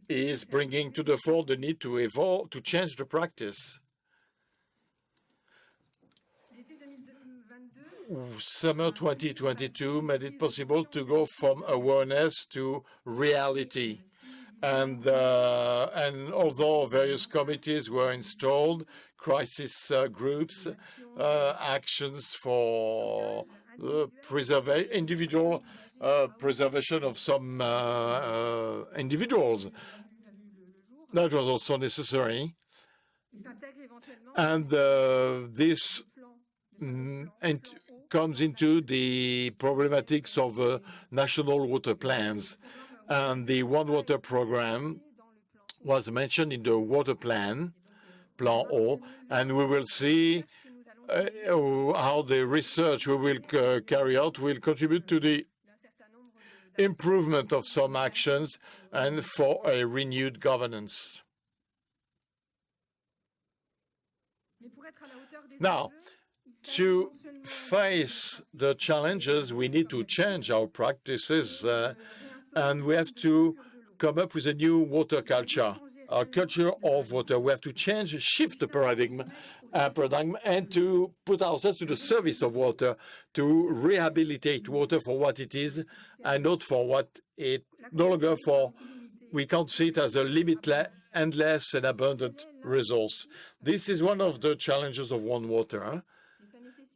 is bringing to the fore the need to evolve, to change the practice. Summer 2022 made it possible to go from awareness to reality. And although various committees were installed, crisis groups, actions for individual preservation of some individuals, that was also necessary. And this comes into the problematics of national water plans. And the OneWater program was mentioned in the water plan, Plan O, and we will see how the research we will carry out will contribute to the improvement of some actions and for a renewed governance. Now, to face the challenges, we need to change our practices and we have to come up with a new water culture, a culture of water. We have to shift the paradigm and to put ourselves to the service of water, to rehabilitate water for what it is and not for what it no longer for. We can't see it as a limitless, endless and abundant resource. This is one of the challenges of OneWater,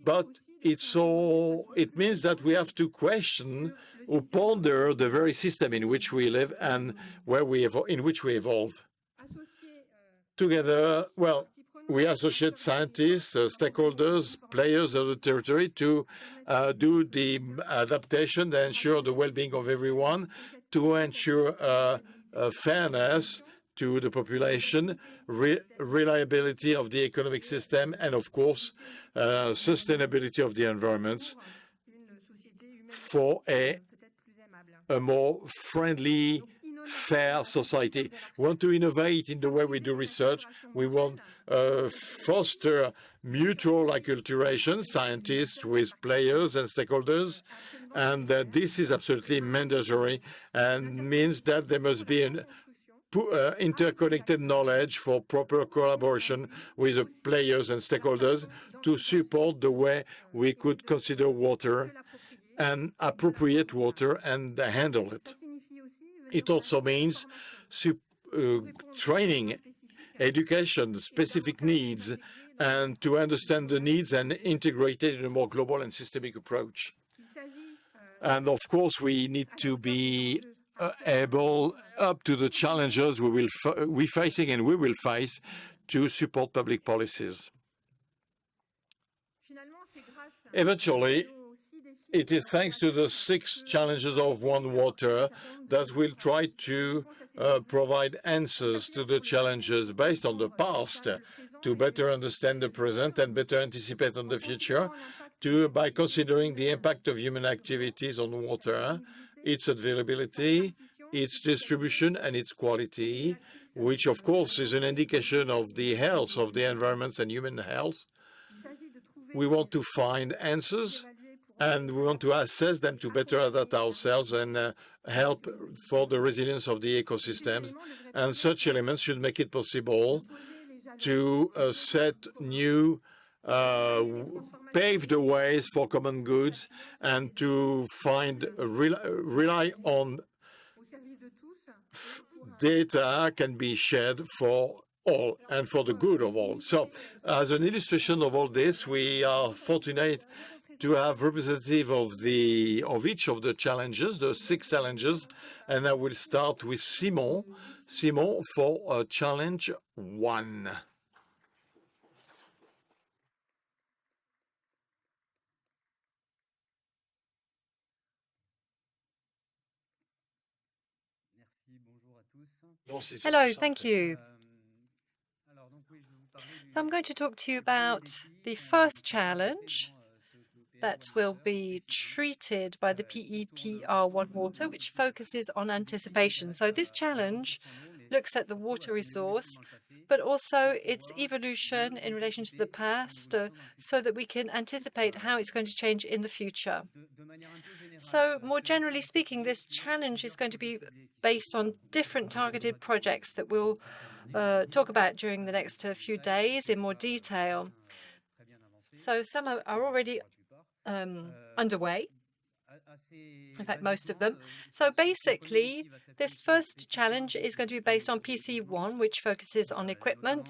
but it means that we have to question or ponder the very system in which we live and in which we evolve. Together, well, we associate scientists, stakeholders, players of the territory to do the adaptation, to ensure the well-being of everyone, to ensure fairness, to the population, reliability of the economic system, and of course, sustainability of the environment for a more friendly, fair society. We want to innovate in the way we do research. We want foster mutual acculturation, scientists with players and stakeholders, and this is absolutely mandatory and means that there must be an interconnected knowledge for proper collaboration with the players and stakeholders to support the way we could consider water and appropriate water and handle it. It also means training, education, specific needs, and to understand the needs and integrate it in a more global and systemic approach. And of course, we need to be able up to the challenges we're facing and we will face to support public policies. Eventually, it is thanks to the 6 challenges of OneWater that we'll try to provide answers to the challenges based on the past to better understand the present and better anticipate on the future, by considering the impact of human activities on water, its availability, its distribution, and its quality, which of course is an indication of the health of the environment and human health. We want to find answers, and we want to assess them to better adapt ourselves and help for the resilience of the ecosystems. And such elements should make it possible to set new, pave the ways for common goods and to rely on data can be shared for all and for the good of all. So as an illustration of all this, we are fortunate to have representative of each of the challenges, the 6 challenges, and I will start with Simon. Simon for challenge 1. Hello, thank you. I'm going to talk to you about the first challenge that will be treated by the PEPR OneWater, which focuses on anticipation. So this challenge looks at the water resource, but also its evolution in relation to the past, so that we can anticipate how it's going to change in the future. So more generally speaking, this challenge is going to be based on different targeted projects that we'll talk about during the next few days in more detail. So some are already underway, in fact, most of them. So basically, this first challenge is going to be based on PC1, which focuses on equipment.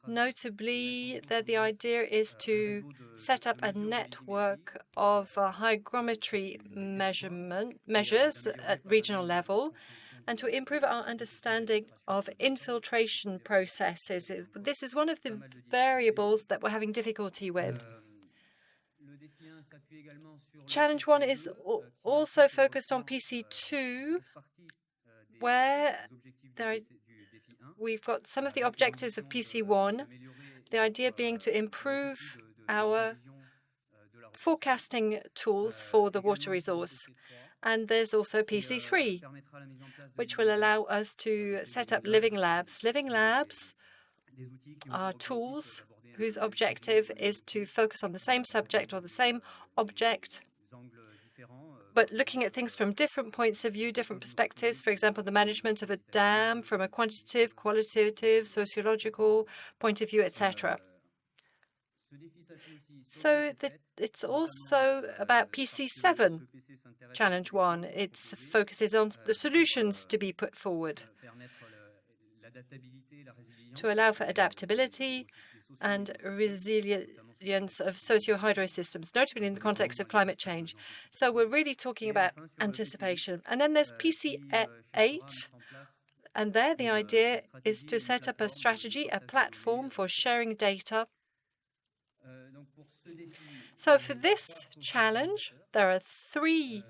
Notably, that the idea is to set up a network of hygrometry measures at regional level and to improve our understanding of infiltration processes. This is one of the variables that we're having difficulty with. Challenge 1 is also focused on PC2, where we've got some of the objectives of PC1, the idea being to improve our forecasting tools for the water resource. And there's also PC3, which will allow us to set up living labs. Living labs are tools whose objective is to focus on the same subject or the same object, but looking at things from different points of view, different perspectives. For example, the management of a dam from a quantitative, qualitative, sociological point of view, etc. So it's also about PC7, Challenge 1. It focuses on the solutions to be put forward to allow for adaptability and resilience of socio-hydro systems, notably in the context of climate change. So we're really talking about anticipation. And then there's PC8, and there the idea is to set up a strategy, a platform for sharing data. So for this challenge, there are 3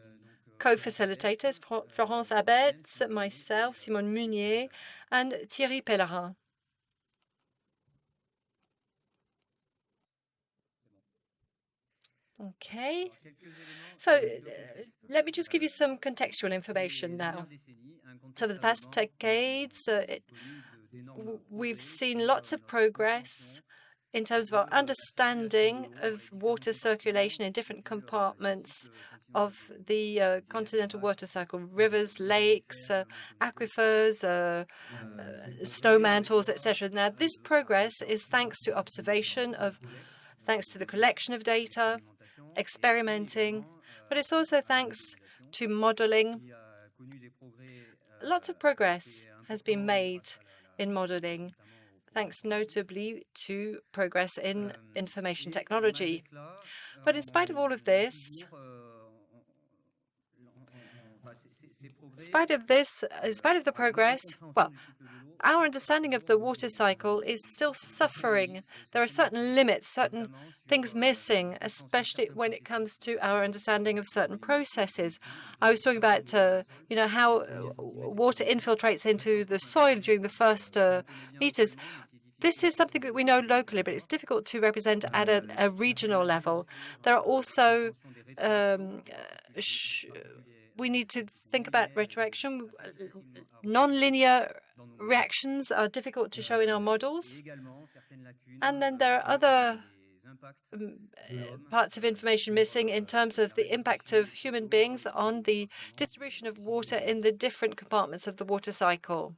co-facilitators, Florence Abetz, myself, Simone Munier, and Thierry Pellerin. Okay, so let me just give you some contextual information now. So for the past decades, we've seen lots of progress in terms of our understanding of water circulation in different compartments of the continental water cycle: rivers, lakes, aquifers, snow mantles, etc. Now, this progress is thanks to observation thanks to the collection of data, experimenting, but it's also thanks to modeling. Lots of progress has been made in modeling, thanks notably to progress in information technology. But in spite of all of this, in spite of the progress, well, our understanding of the water cycle is still suffering. There are certain limits, certain things missing, especially when it comes to our understanding of certain processes. I was talking about, how water infiltrates into the soil during the first meters. This is something that we know locally, but it's difficult to represent at a regional level. There are also we need to think about retroaction. Non-linear reactions are difficult to show in our models. And then there are other parts of information missing in terms of the impact of human beings on the distribution of water in the different compartments of the water cycle.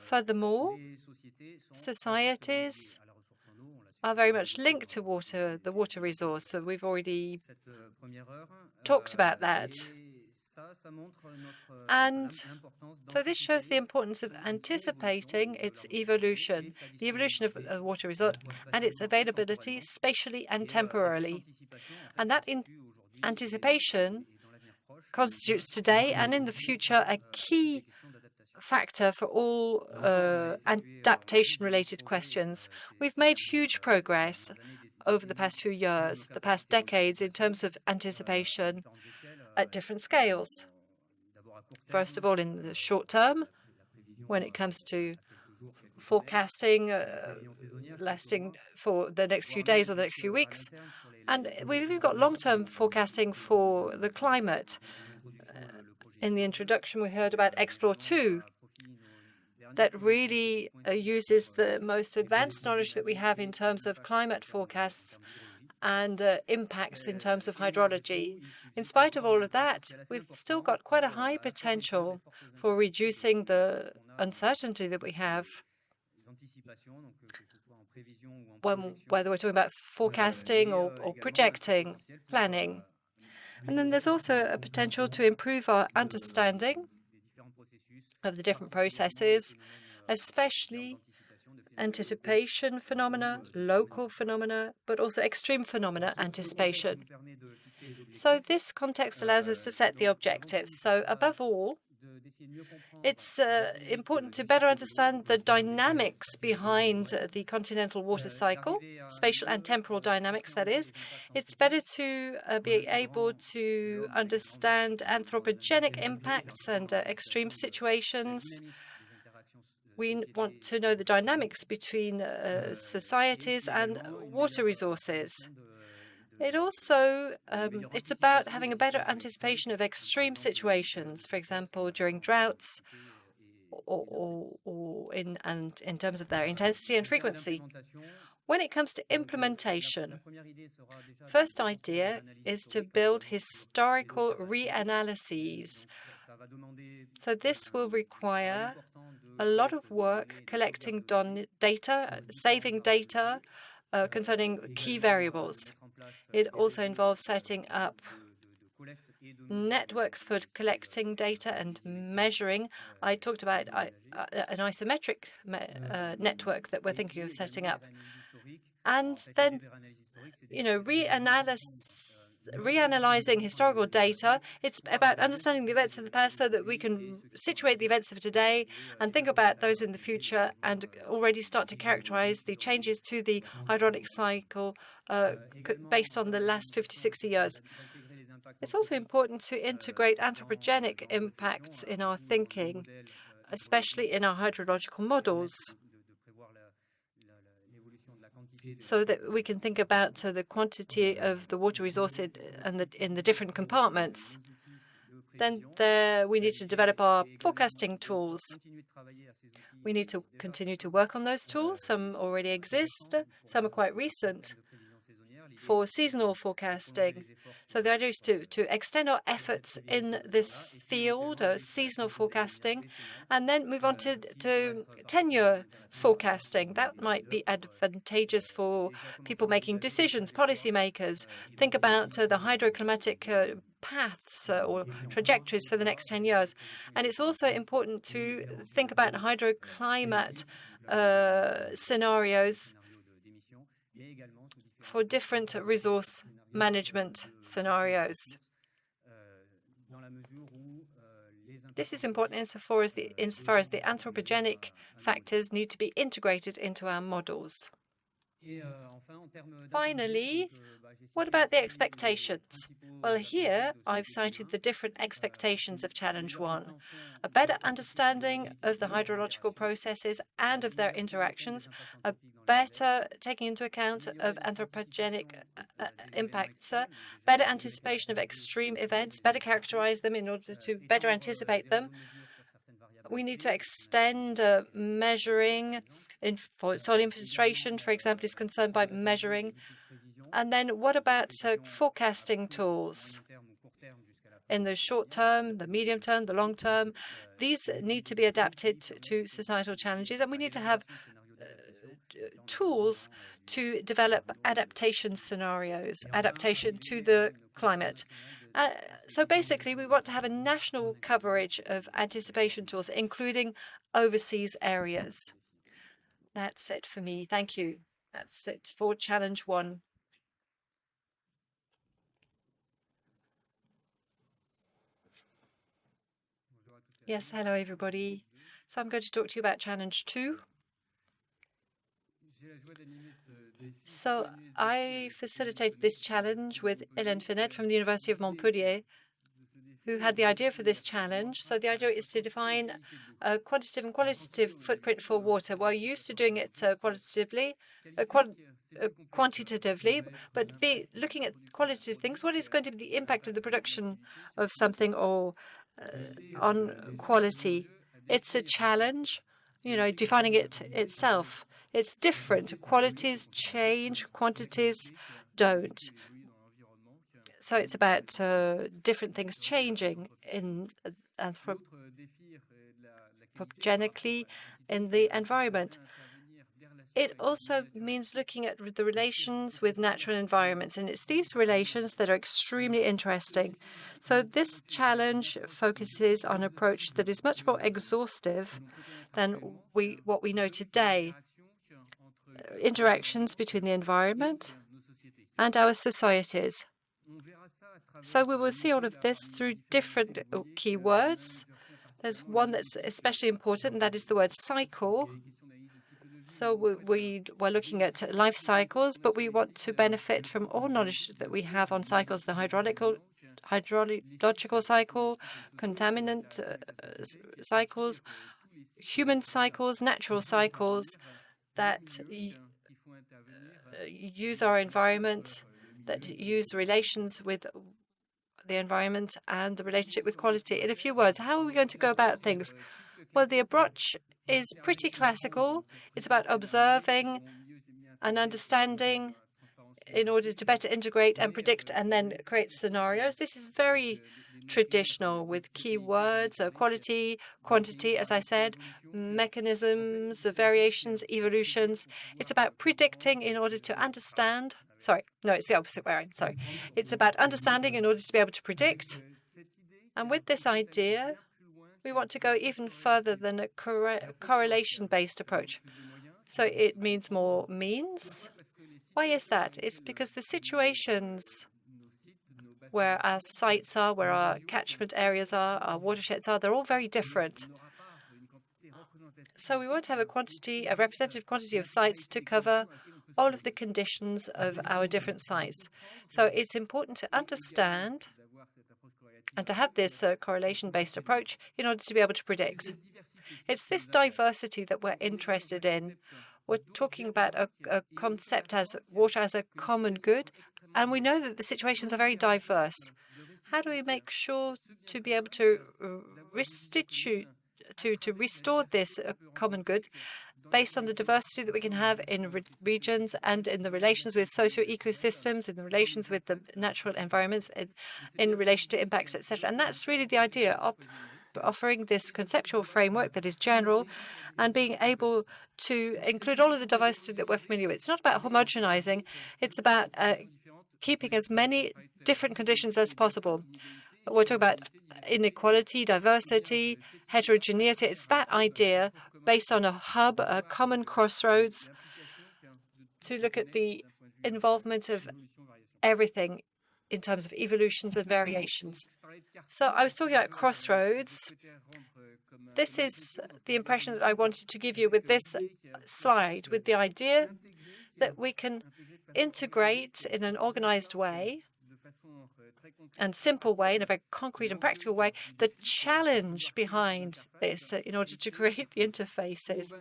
Furthermore, societies are very much linked to water, the water resource. So we've already talked about that. And so this shows the importance of anticipating its evolution, the evolution of a water resource and its availability spatially and temporally. And that anticipation constitutes today and in the future a key factor for all adaptation-related questions. We've made huge progress over the past few years, the past decades, in terms of anticipation at different scales. First of all, in the short term, when it comes to forecasting lasting for the next few days or the next few weeks. And we've even got long-term forecasting for the climate. In the introduction, we heard about Explore 2, that really uses the most advanced knowledge that we have in terms of climate forecasts and impacts in terms of hydrology. In spite of all of that, we've still got quite a high potential for reducing the uncertainty that we have, whether we're talking about forecasting or projecting, planning. And then there's also a potential to improve our understanding of the different processes, especially anticipation phenomena, local phenomena, but also extreme phenomena anticipation. So this context allows us to set the objectives. So above all, it's important to better understand the dynamics behind the continental water cycle, spatial and temporal dynamics, that is. It's better to be able to understand anthropogenic impacts and extreme situations. We want to know the dynamics between societies and water resources. It also, it's about having a better anticipation of extreme situations, for example, during droughts or in terms of their intensity and frequency. When it comes to implementation, first idea is to build historical reanalyses. So this will require a lot of work collecting data, saving data concerning key variables. It also involves setting up networks for collecting data and measuring. I talked about an isometric network that we're thinking of setting up. And then, reanalyzing historical data, it's about understanding the events of the past so that we can situate the events of today and think about those in the future and already start to characterize the changes to the hydraulic cycle based on the last 50, 60 years. It's also important to integrate anthropogenic impacts in our thinking, especially in our hydrological models, so that we can think about the quantity of the water resource in the different compartments. Then we need to develop our forecasting tools. We need to continue to work on those tools. Some already exist, some are quite recent for seasonal forecasting. So the idea is to extend our efforts in this field, seasonal forecasting, and then move on to 10-year forecasting. That might be advantageous for people making decisions, policymakers. Think about the hydroclimatic paths or trajectories for the next 10 years. And it's also important to think about hydroclimate scenarios for different resource management scenarios. This is important insofar as the anthropogenic factors need to be integrated into our models. Finally, what about the expectations? Well, here I've cited the different expectations of Challenge 1. A better understanding of the hydrological processes and of their interactions, a better taking into account of anthropogenic impacts, better anticipation of extreme events, better characterize them in order to better anticipate them. We need to extend measuring for soil infiltration, for example, is concerned by measuring. And then what about forecasting tools? In the short term, the medium term, the long term, these need to be adapted to societal challenges, and we need to have tools to develop adaptation scenarios, adaptation to the climate. So basically, we want to have a national coverage of anticipation tools, including overseas areas. That's it for me. Thank you. That's it for Challenge 1. Yes, hello, everybody. So I'm going to talk to you about Challenge 2. So I facilitated this challenge with Hélène Fenet from the University of Montpellier, who had the idea for this challenge. So the idea is to define a quantitative and qualitative footprint for water. We're used to doing it quantitatively, but looking at qualitative things. What is going to be the impact of the production of something or on quality? It's a challenge, defining it itself. It's different. Qualities change, quantities don't. So it's about different things changing anthropogenically in the environment. It also means looking at the relations with natural environments, and it's these relations that are extremely interesting. So this challenge focuses on an approach that is much more exhaustive than what we know today. Interactions between the environment and our societies. So we will see all of this through different keywords. There's one that's especially important, and that is the word cycle. So we're looking at life cycles, but we want to benefit from all knowledge that we have on cycles, the hydrological cycle, contaminant cycles, human cycles, natural cycles that use our environment, that use relations with the environment and the relationship with quality. In a few words, how are we going to go about things? Well, the approach is pretty classical. It's about observing and understanding in order to better integrate and predict and then create scenarios. This is very traditional with keywords, quality, quantity, as I said, mechanisms, variations, evolutions. It's about predicting in order to understand. Sorry, no, it's the opposite way around. Sorry. It's about understanding in order to be able to predict. And with this idea, we want to go even further than a correlation-based approach. So it means more means. Why is that? It's because the situations where our sites are, where our catchment areas are, our watersheds are, they're all very different. So we want to have a representative quantity of sites to cover all of the conditions of our different sites. So it's important to understand and to have this correlation-based approach in order to be able to predict. It's this diversity that we're interested in. We're talking about a concept as water as a common good, and we know that the situations are very diverse. How do we make sure to be able to restore this common good based on the diversity that we can have in regions and in the relations with socio-ecosystems, in the relations with the natural environments, in relation to impacts, etc. And that's really the idea of offering this conceptual framework that is general and being able to include all of the diversity that we're familiar with. It's not about homogenizing, it's about keeping as many different conditions as possible. We're talking about inequality, diversity, heterogeneity. It's that idea based on a hub, a common crossroads, to look at the involvement of everything in terms of evolutions and variations. So I was talking about crossroads. This is the impression that I wanted to give you with this slide, with the idea that we can integrate in an organized way and simple way, in a very concrete and practical way, the challenge behind this in order to create the interfaces.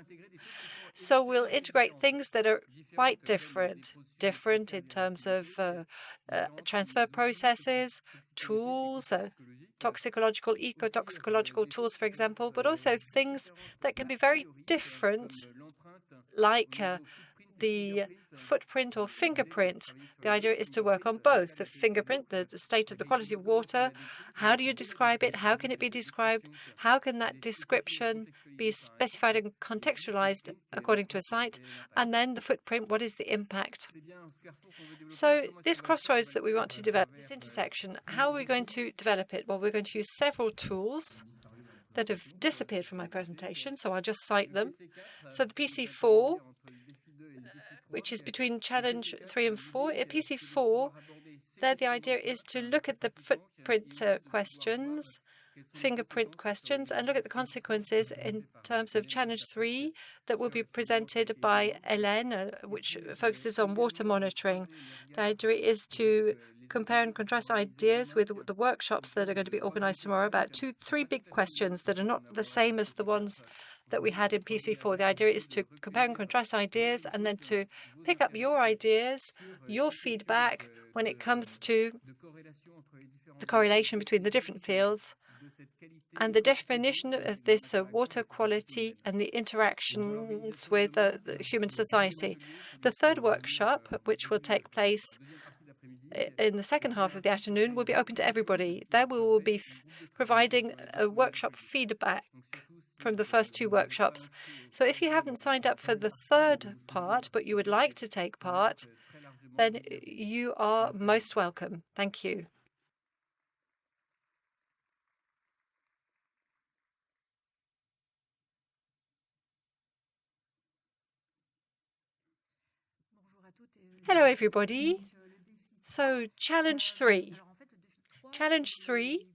So we'll integrate things that are quite different in terms of transfer processes, tools, toxicological, eco-toxicological tools, for example, but also things that can be very different, like the footprint or fingerprint. The idea is to work on both. The fingerprint, the state of the quality of water, how do you describe it? How can it be described? How can that description be specified and contextualized according to a site? And then the footprint, what is the impact? So this crossroads that we want to develop, this intersection, how are we going to develop it? Well, we're going to use several tools that have disappeared from my presentation, so I'll just cite them. So the PC4, which is between challenge 3 and 4. At PC4, there the idea is to look at the footprint questions, fingerprint questions, and look at the consequences in terms of challenge 3 that will be presented by Hélène, which focuses on water monitoring. The idea is to compare and contrast ideas with the workshops that are going to be organized tomorrow about three big questions that are not the same as the ones that we had in PC4. The idea is to compare and contrast ideas and then to pick up your ideas, your feedback when it comes to the correlation between the different fields and the definition of this water quality and the interactions with the human society. The third workshop, which will take place in the second half of the afternoon, will be open to everybody. There we will be providing a workshop feedback from the first two workshops. So if you haven't signed up for the third part, but you would like to take part, then you are most welcome. Thank you. Hello, everybody. So challenge 3. Challenge 3,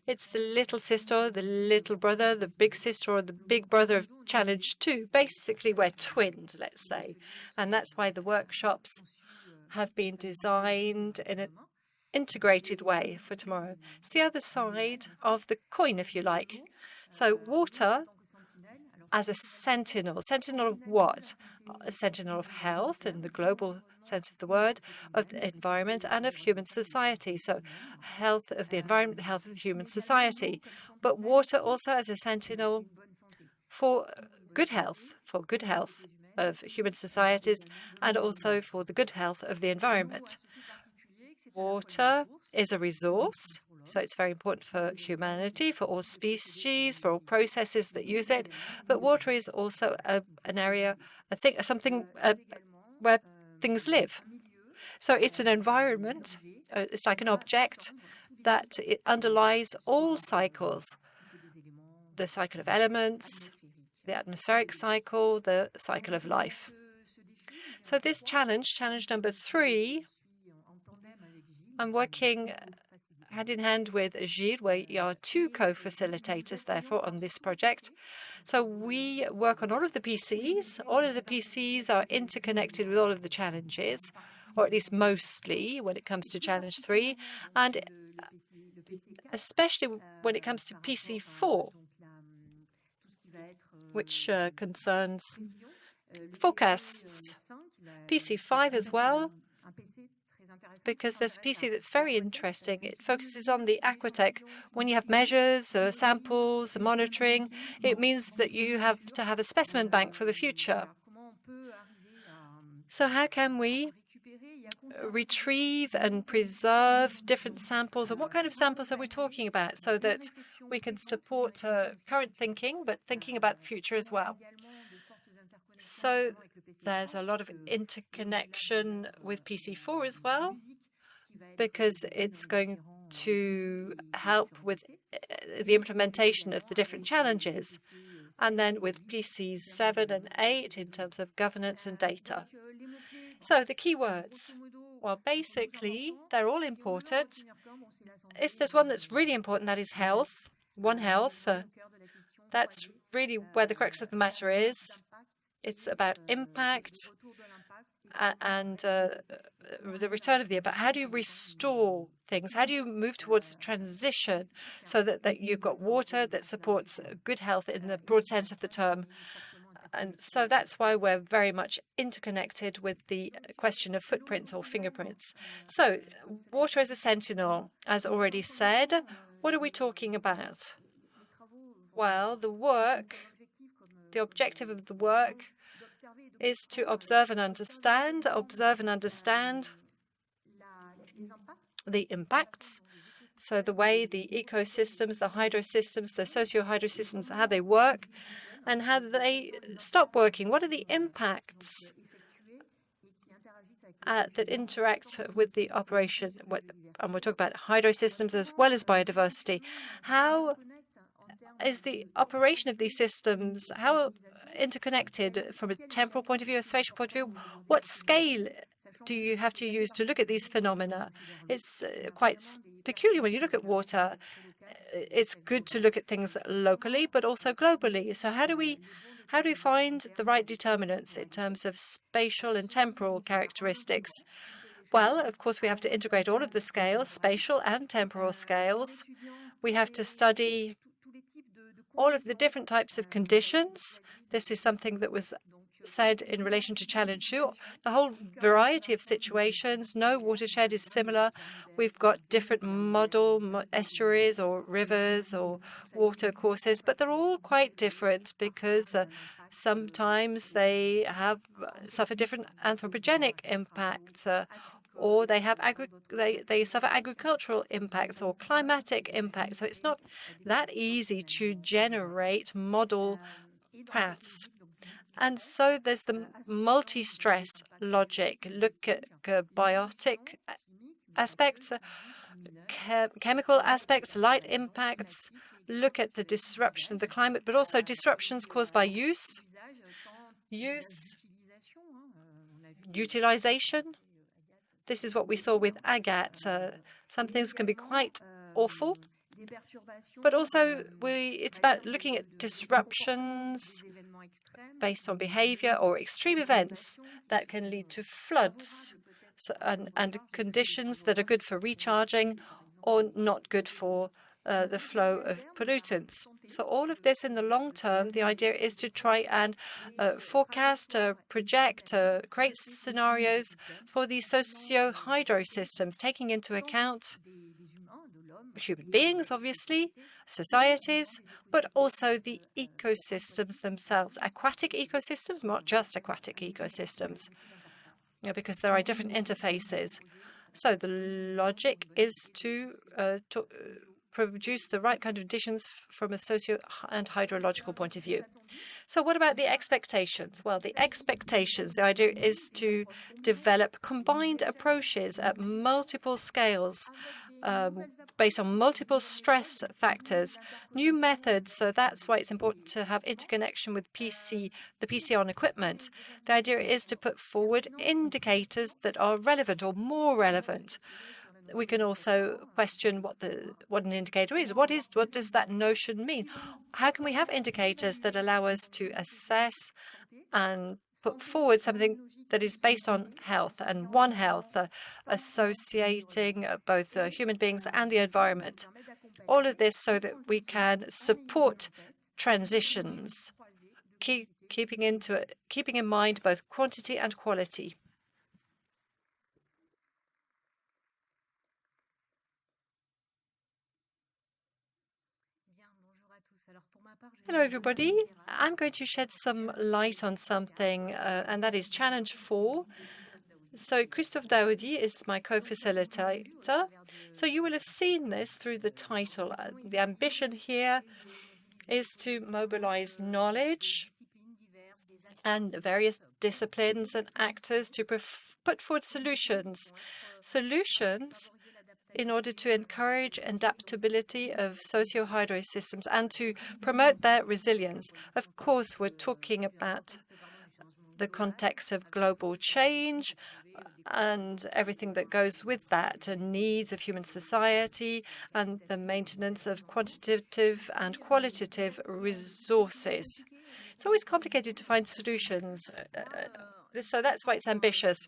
it's the little sister, the little brother, the big sister, or the big brother of challenge 2. Basically, we're twins, let's say. And that's why the workshops have been designed in an integrated way for tomorrow. It's the other side of the coin, if you like. So water as a sentinel. Sentinel of what? A sentinel of health in the global sense of the word, of the environment and of human society. So health of the environment, health of human society. But water also as a sentinel for good health of human societies and also for the good health of the environment. Water is a resource, so it's very important for humanity, for all species, for all processes that use it. But water is also an area, something where things live. So it's an environment, it's like an object that it underlies all cycles, the cycle of elements, the atmospheric cycle, the cycle of life. So this challenge number 3, I'm working hand in hand with Gilles. We are 2 co-facilitators, therefore, on this project. So we work on all of the PCs. All of the PCs are interconnected with all of the challenges. or at least mostly when it comes to Challenge 3, and especially when it comes to PC4, which concerns forecasts. PC5 as well, because there's a PC that's very interesting. It focuses on the aquatech. When you have measures, samples, monitoring, it means that you have to have a specimen bank for the future. So how can we retrieve and preserve different samples, and what kind of samples are we talking about, so that we can support current thinking, but thinking about the future as well? So there's a lot of interconnection with PC4 as well, because it's going to help with the implementation of the different challenges. And then with PCs 7 and 8 in terms of governance and data. So the key words, well, basically, they're all important. If there's one that's really important, that is health. One Health, that's really where the crux of the matter is. It's about impact and the return of the impact. How do you restore things? How do you move towards a transition so that you've got water that supports good health in the broad sense of the term? And so that's why we're very much interconnected with the question of footprints or fingerprints. So water as a sentinel, as already said, what are we talking about? Well, the objective of the work is to observe and understand the impacts. So the way the ecosystems, the hydrosystems, the socio-hydrosystems, how they work and how they stop working. What are the impacts that interact with the operation? And we'll talk about hydrosystems as well as biodiversity. How is the operation of these systems, how interconnected from a temporal point of view, a spatial point of view? What scale do you have to use to look at these phenomena? It's quite peculiar when you look at water. It's good to look at things locally, but also globally. So how do we find the right determinants in terms of spatial and temporal characteristics? Well, of course, we have to integrate all of the scales, spatial and temporal scales. We have to study all of the different types of conditions. This is something that was said in relation to Challenge 2. The whole variety of situations, no watershed is similar. We've got different model estuaries or rivers or water courses, but they're all quite different because sometimes they suffer different anthropogenic impacts, or they suffer agricultural impacts or climatic impacts. So it's not that easy to generate model paths. And so there's the multi-stress logic. Look at biotic aspects, chemical aspects, light impacts. Look at the disruption of the climate, but also disruptions caused by use, utilization. This is what we saw with agate. Some things can be quite awful, but also it's about looking at disruptions based on behavior or extreme events that can lead to floods and conditions that are good for recharging or not good for the flow of pollutants. So all of this in the long term, the idea is to try and forecast, project, create scenarios for these socio-hydro systems, taking into account human beings, obviously, societies, but also the ecosystems themselves, aquatic ecosystems, not just aquatic ecosystems, because there are different interfaces. So the logic is to produce the right kind of conditions from a socio and hydrological point of view. So what about the expectations? Well, the idea is to develop combined approaches at multiple scales, based on multiple stress factors, new methods. So that's why it's important to have interconnection with the PC on equipment. The idea is to put forward indicators that are relevant or more relevant. We can also question what an indicator is. What does that notion mean? How can we have indicators that allow us to assess and put forward something that is based on health and One Health, associating both human beings and the environment. All of this so that we can support transitions, keeping in mind both quantity and quality. Hello, everybody. I'm going to shed some light on something, and that is Challenge 4. So Christophe is my co-facilitator. So you will have seen this through the title. The ambition here is to mobilize knowledge and various disciplines and actors to put forward solutions in order to encourage adaptability of socio-hydro systems and to promote their resilience. Of course, we're talking about the context of global change and everything that goes with that, and needs of human society and the maintenance of quantitative and qualitative resources. It's always complicated to find solutions, so that's why it's ambitious.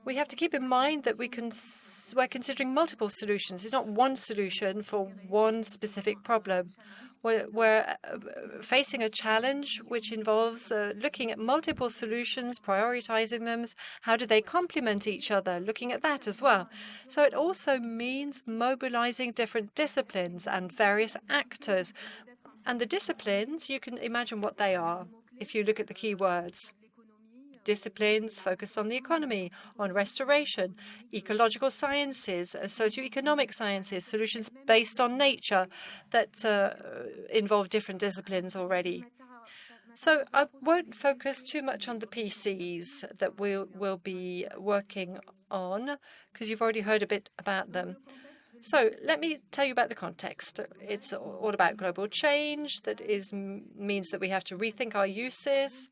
We have to keep in mind that we're considering multiple solutions. It's not one solution for one specific problem. We're facing a challenge which involves looking at multiple solutions, prioritizing them. How do they complement each other? Looking at that as well. So it also means mobilizing different disciplines and various actors. And the disciplines, you can imagine what they are if you look at the key words. Disciplines focused on the economy, on restoration, ecological sciences, socioeconomic sciences, solutions based on nature that involve different disciplines already. So I won't focus too much on the PCs that we'll be working on, because you've already heard a bit about them. So let me tell you about the context. It's all about global change. That means that we have to rethink our uses,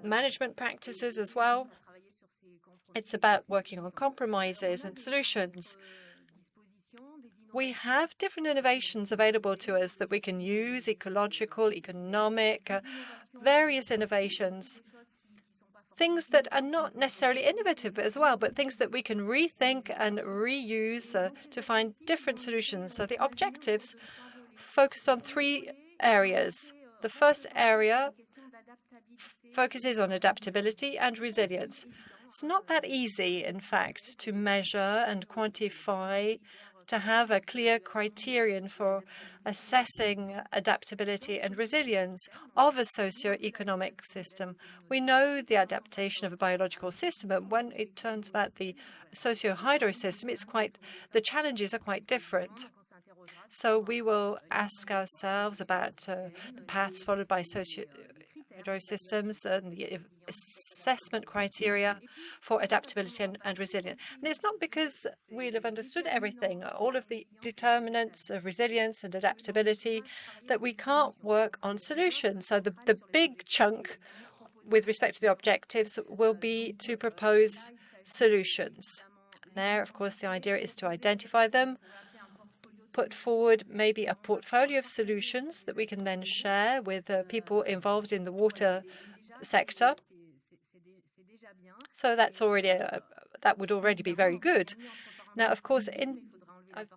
management practices as well. It's about working on compromises and solutions. We have different innovations available to us that we can use, ecological, economic, various innovations. Things that are not necessarily innovative as well, but things that we can rethink and reuse to find different solutions. So the objectives focus on 3 areas. The first area focuses on adaptability and resilience. It's not that easy, in fact, to measure and quantify, to have a clear criterion for assessing adaptability and resilience of a socio-economic system. We know the adaptation of a biological system, but when it turns about the socio-hydro system, the challenges are quite different. So we will ask ourselves about the paths followed by socio-hydro systems and the assessment criteria for adaptability and resilience. And it's not because we'll have understood everything, all of the determinants of resilience and adaptability, that we can't work on solutions. So the big chunk with respect to the objectives will be to propose solutions. There, of course, the idea is to identify them, put forward maybe a portfolio of solutions that we can then share with people involved in the water sector. So that would already be very good. Now, of course, I've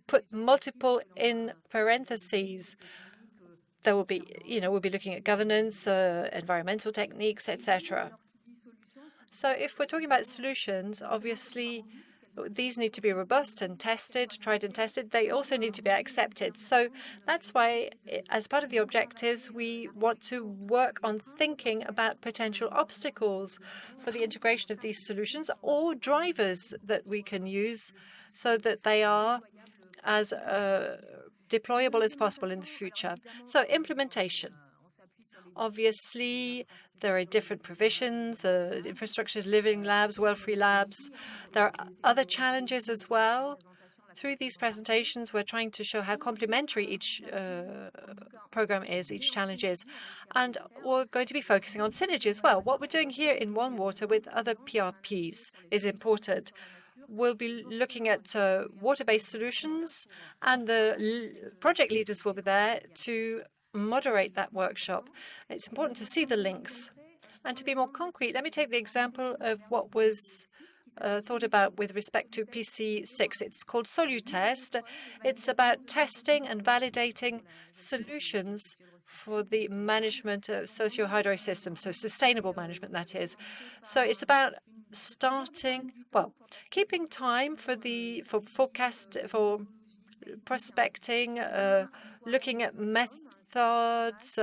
put multiple in parentheses. There will be, we'll be looking at governance, environmental techniques, etc. So if we're talking about solutions, obviously, these need to be robust and tested, tried and tested. They also need to be accepted. So that's why, as part of the objectives, we want to work on thinking about potential obstacles for the integration of these solutions or drivers that we can use so that they are as deployable as possible in the future. So implementation. Obviously, there are different provisions, infrastructures, living labs, well-free labs. There are other challenges as well. Through these presentations, we're trying to show how complementary each program is, each challenge is. And we're going to be focusing on synergy as well. What we're doing here in OneWater with other PRPs is important. We'll be looking at water-based solutions, and the project leaders will be there to moderate that workshop. It's important to see the links. And to be more concrete, let me take the example of what was thought about with respect to PC6. It's called Solutest. It's about testing and validating solutions for the management of socio-hydro systems, so sustainable management, that is. So it's about starting, well, keeping time for prospecting, looking at methods.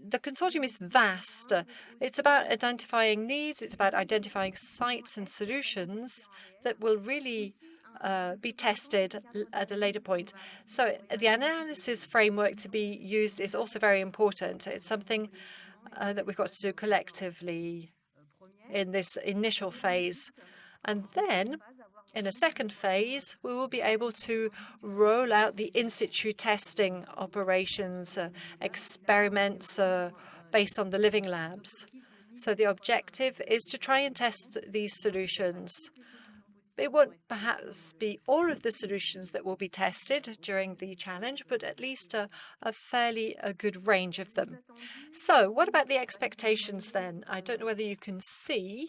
The consortium is vast. It's about identifying needs. It's about identifying sites and solutions that will really be tested at a later point. So the analysis framework to be used is also very important. It's something that we've got to do collectively in this initial phase. And then in a second phase, we will be able to roll out the in situ testing operations, experiments based on the living labs. So the objective is to try and test these solutions. It won't perhaps be all of the solutions that will be tested during the challenge, but at least a fairly good range of them. So what about the expectations then? I don't know whether you can see.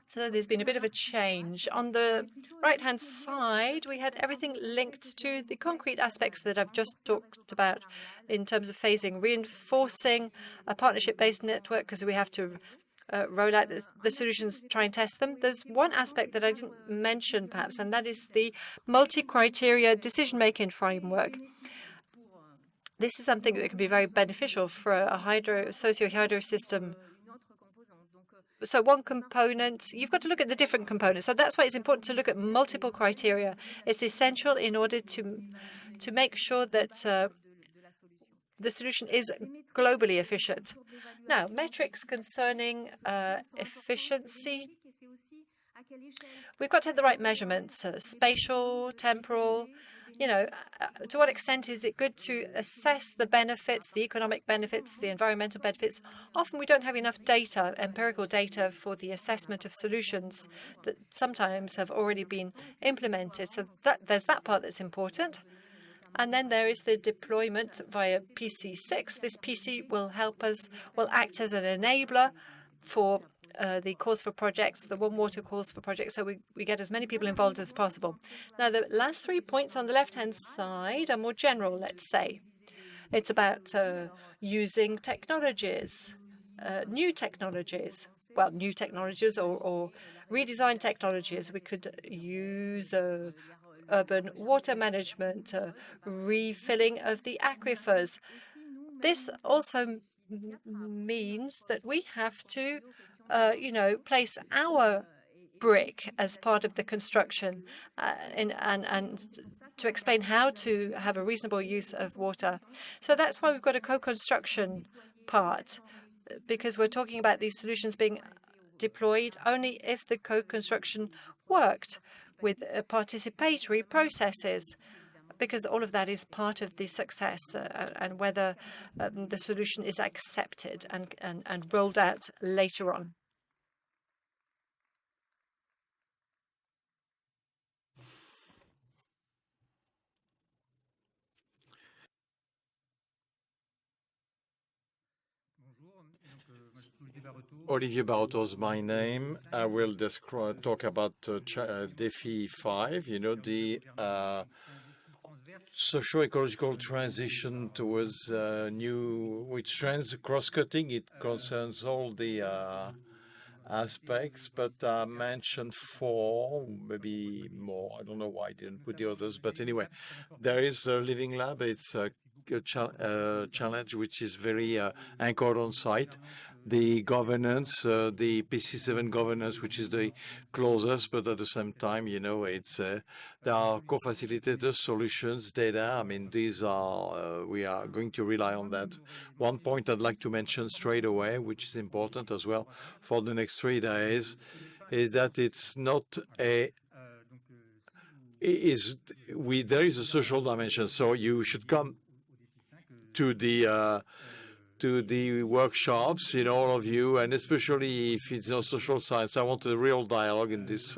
So there's been a bit of a change. On the right-hand side, we had everything linked to the concrete aspects that I've just talked about in terms of phasing, reinforcing a partnership-based network because we have to roll out the solutions, try and test them. There's one aspect that I didn't mention perhaps, and that is the multi-criteria decision-making framework. This is something that can be very beneficial for a socio-hydro system. So one component, you've got to look at the different components. So that's why it's important to look at multiple criteria. It's essential in order to make sure that the solution is globally efficient. Now, metrics concerning efficiency. We've got to have the right measurements, spatial, temporal. You know, to what extent is it good to assess the benefits, the economic benefits, the environmental benefits? Often we don't have enough data, empirical data, for the assessment of solutions that sometimes have already been implemented. So there's that part that's important. And then there is the deployment via PC6. This PC will act as an enabler for the calls for projects, the OneWater calls for projects, so we get as many people involved as possible. Now, the last 3 points on the left-hand side are more general, let's say. It's about using technologies, new technologies, or redesigned technologies. We could use urban water management, refilling of the aquifers. This also means that we have to place our brick as part of the construction and to explain how to have a reasonable use of water. So that's why we've got a co-construction part, because we're talking about these solutions being deployed only if the co-construction worked with participatory processes, because all of that is part of the success and whether the solution is accepted and rolled out later on. Olivier Barreto is my name. I will talk about DEFI 5, the socio-ecological transition towards which trends cross-cutting. It concerns all the aspects, but I mentioned 4, maybe more. I don't know why I didn't put the others, but anyway, there is a living lab. It's a challenge which is very anchored on site. The governance, the PC7 governance, which is the closest, but at the same time, it's there are co-facilitators, solutions, data. I mean, these are we are going to rely on that. One point I'd like to mention straight away, which is important as well for the next 3 days, is that it's not a there is a social dimension. So you should come to the to the workshops, all of you, and especially if it's social science. I want a real dialogue in this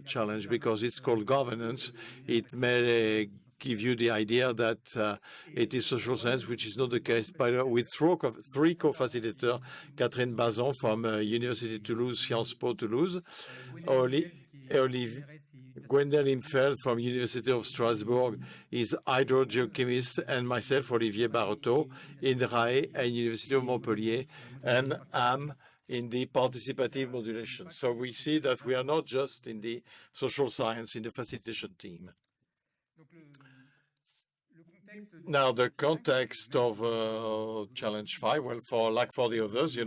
challenge because it's called governance. It may give you the idea that it is social science, which is not the case. But with three co-facilitators, Catherine Bazan from University Toulouse, Sciences Po Toulouse, Gwendolyn Feld from University of Strasbourg is hydrogeochemist, and myself, Olivier Barretot, INRAE and University of Montpellier, and I'm in the participative modulation. So we see that we are not just in the social science, in the facilitation team. Now, the context of Challenge 5, well, for the others,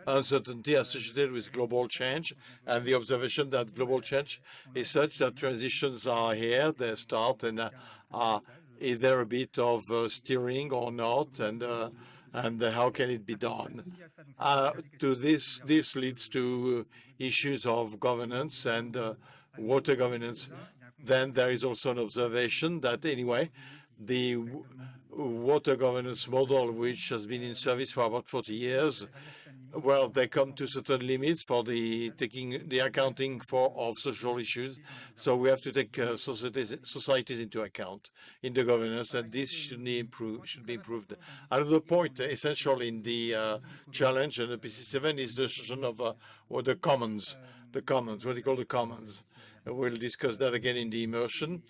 uncertainty associated with global change and the observation that global change is such that transitions are here, they start, and are either a bit of steering or not, and how can it be done? This leads to issues of governance and water governance. Then there is also an observation that anyway, the water governance model, which has been in service for about 40 years, well, they come to certain limits for taking the accounting of social issues. So we have to take societies into account in the governance, and this should be improved. Another point essential in the challenge and the PC7 is the question of the commons. What they call the commons. We'll discuss that again in the immersion.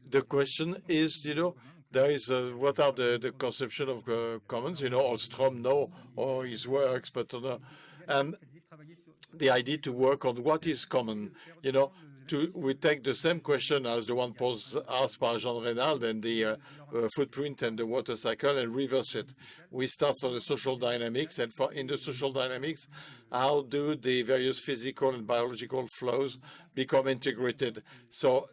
The question is, there is what are the conception of commons? Ostrom or his works, but and the idea to work on what is common. We take the same question as the one asked by Jean Reynald and the footprint and the water cycle and reverse it. We start from the social dynamics, and in the social dynamics, how do the various physical and biological flows become integrated? So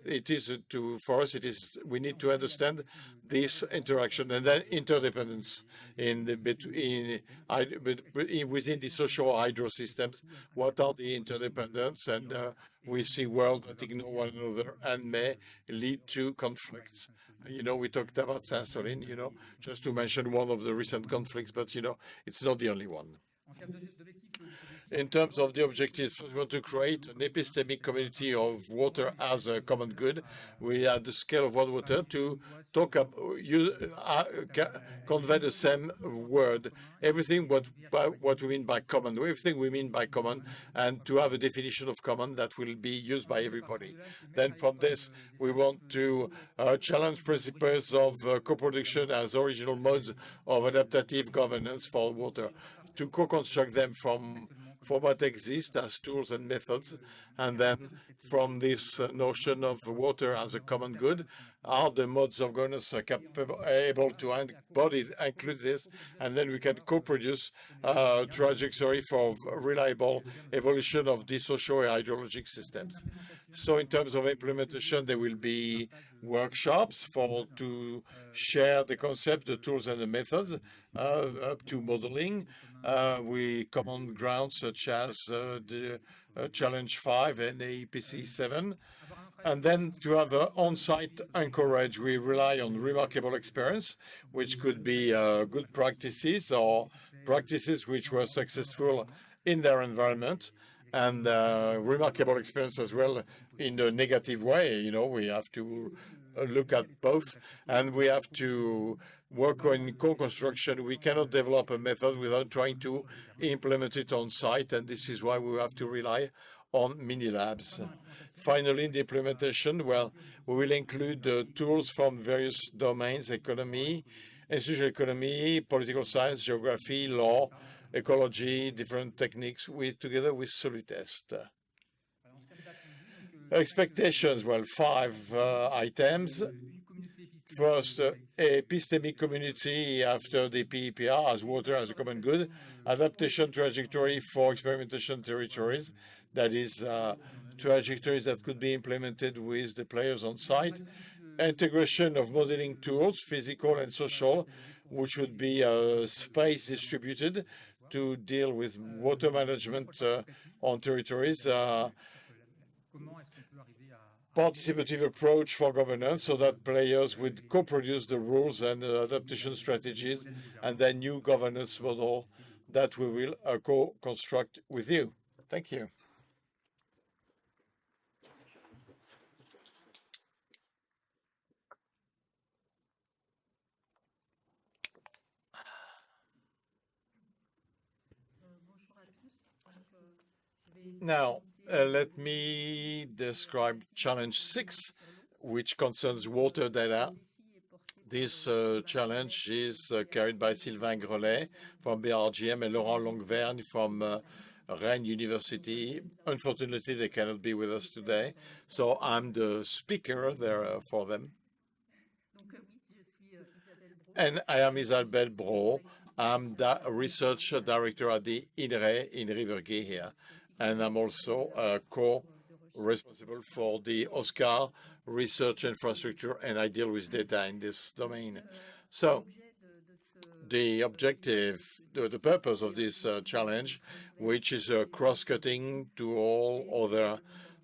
for us, we need to understand this interaction and then interdependence within the social hydro systems. What are the interdependence? And we see worlds that ignore one another and may lead to conflicts. We talked about Saint-Solin, just to mention one of the recent conflicts, but it's not the only one. In terms of the objectives, we want to create an epistemic community of water as a common good. We are at the scale of OneWater to convey the same word. Everything what we mean by common, everything we mean by common, and to have a definition of common that will be used by everybody. Then from this, we want to challenge principles of co-production as original modes of adaptative governance for water, to co-construct them from what exists as tools and methods, and then from this notion of water as a common good, are the modes of governance able to include this, and then we can co-produce a trajectory for reliable evolution of the socio-hydrologic systems. So in terms of implementation, there will be workshops to share the concept, the tools and the methods, up to modeling. We common grounds such as the Challenge 5 and the PC7. And then to have on-site anchorage, we rely on remarkable experience, which could be good practices or practices which were successful in their environment, and remarkable experience as well in a negative way. We have to look at both, and we have to work on co-construction. We cannot develop a method without trying to implement it on site, and this is why we have to rely on mini labs. Finally, in the implementation, well, we will include tools from various domains: economy, institutional economy, political science, geography, law, ecology, different techniques, together with Solutest. Expectations, well, 5 items. First, epistemic community after the PEPR as water as a common good, adaptation trajectory for experimentation territories, that is trajectories that could be implemented with the players on site, integration of modeling tools, physical and social, which would be space distributed to deal with water management on territories. participative approach for governance so that players would co-produce the rules and adaptation strategies, and then new governance model that we will co-construct with you. Thank you. Now, let me describe Challenge 6, which concerns water data. This challenge is carried by Sylvain Grelet from BRGM and Laurent Longuevergne from Rennes University. Unfortunately, they cannot be with us today, so I'm the speaker there for them. And I am Isabelle Brault. I'm the research director at the INRAE in Rivergate here. And I'm also co-responsible for the OSCAR research infrastructure, and I deal with data in this domain. So the objective, the purpose of this challenge, which is cross-cutting to all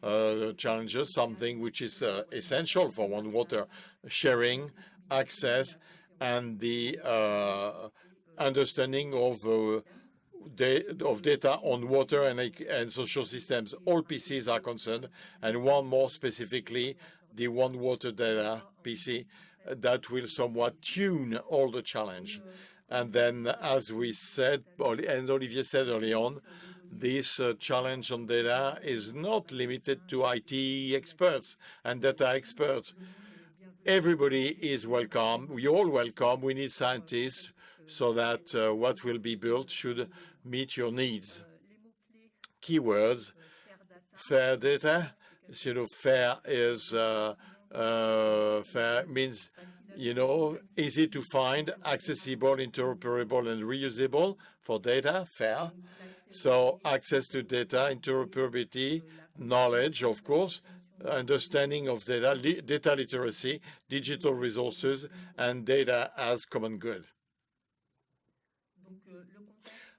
other challenges, something which is essential for OneWater, sharing, access, and the understanding of data on water and social systems. All PCs are concerned, and one more specifically, the OneWater data PC, that will somewhat tune all the challenge. And then, as we said, and Olivier said early on, this challenge on data is not limited to IT experts and data experts. Everybody is welcome. We all welcome. We need scientists so that what will be built should meet your needs. Keywords: fair data. You know, fair is fair means, you know, easy to find, accessible, interoperable, and reusable for data. Fair. So access to data, interoperability, knowledge, of course, understanding of data, data literacy, digital resources, and data as common good.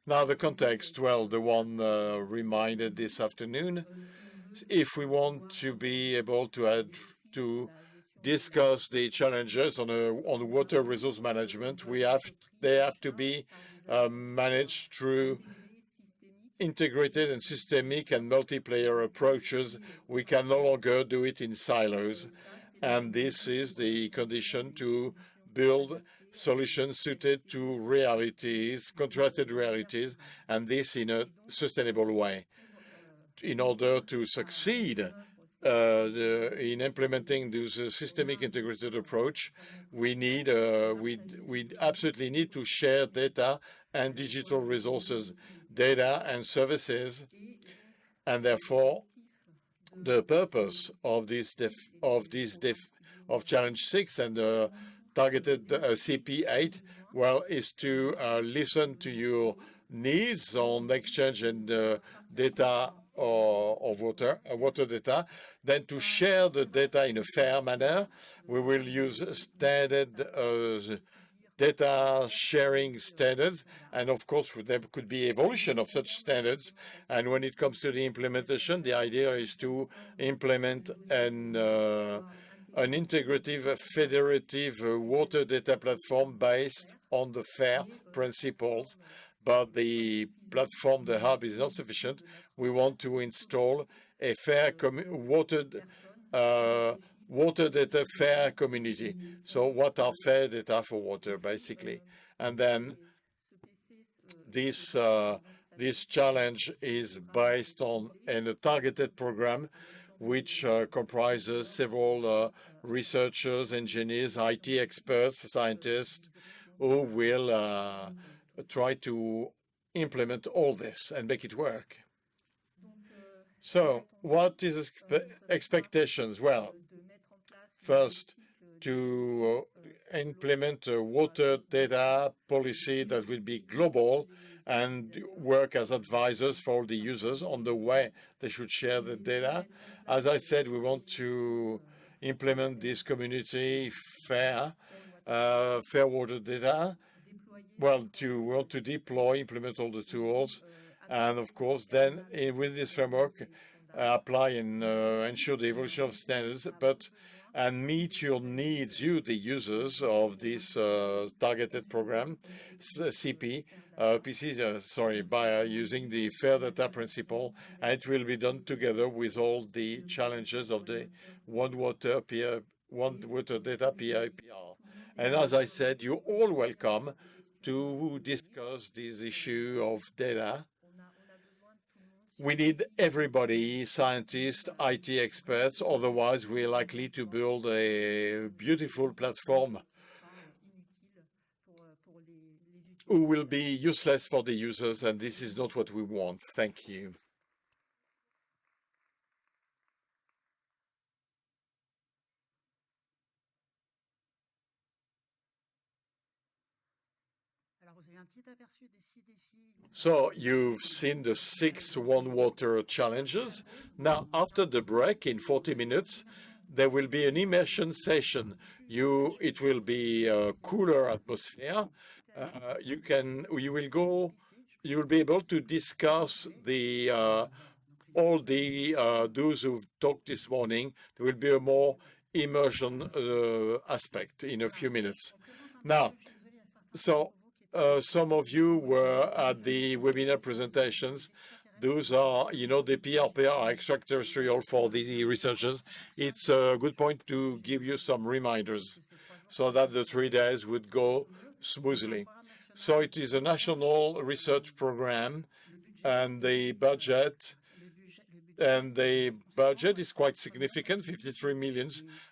Now the context, well, the one reminded this afternoon. If we want to be able to discuss the challenges on water resource management, they have to be managed through integrated and systemic and multiplayer approaches. We can no longer do it in silos. And this is the condition to build solutions suited to realities, contrasted realities, and this in a sustainable way. In order to succeed in implementing this systemic integrated approach, we absolutely need to share data and digital resources, data and services, and therefore the purpose of Challenge 6 and targeted CP8, well, is to listen to your needs on exchange and data of water data, then to share the data in a fair manner. We will use standard data sharing standards, and of course there could be evolution of such standards. And when it comes to the implementation, the idea is to implement an integrative federative water data platform based on the FAIR principles. But the platform, the hub, is not sufficient. We want to install a fair water data fair community. So what are fair data for water, basically? And then this challenge is based on a targeted program which comprises several researchers, engineers, IT experts, scientists, who will try to implement all this and make it work. So what is expectations? Well, first, to implement a water data policy that will be global and work as advisors for all the users on the way they should share the data. As I said, we want to implement this community fair water data. Well, we want to deploy, implement all the tools, and of course, then with this framework, apply and ensure the evolution of standards, and meet your needs, you, the users of this targeted program, CP, by using the fair data principle, and it will be done together with all the challenges of the OneWater data PIPR. And as I said, you're all welcome to discuss this issue of data. We need everybody, scientists, IT experts, otherwise we're likely to build a beautiful platform who will be useless for the users, and this is not what we want. Thank you. So you've seen the 6 OneWater challenges. Now, after the break in 40 minutes, there will be an immersion session. It will be a cooler atmosphere. You will be able to discuss all those who've talked this morning. There will be a more immersion aspect in a few minutes. Now, some of you were at the webinar presentations. Those are, the PRPR are extraterrestrial for the researchers. It's a good point to give you some reminders so that the 3 days would go smoothly. So it is a national research program, and the budget is quite significant, 53 million,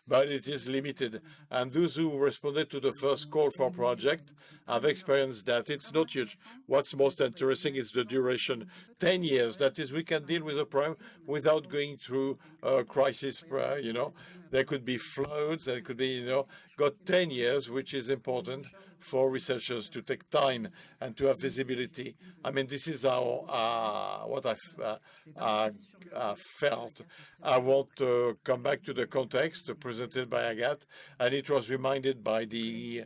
but it is limited. And those who responded to the first call for project have experienced that it's not huge. What's most interesting is the duration, 10 years. That is, we can deal with a problem without going through a crisis, There could be floods, there could be, got 10 years, which is important for researchers to take time and to have visibility. I mean, this is what I've felt. I want to come back to the context presented by Agathe, and it was reminded by the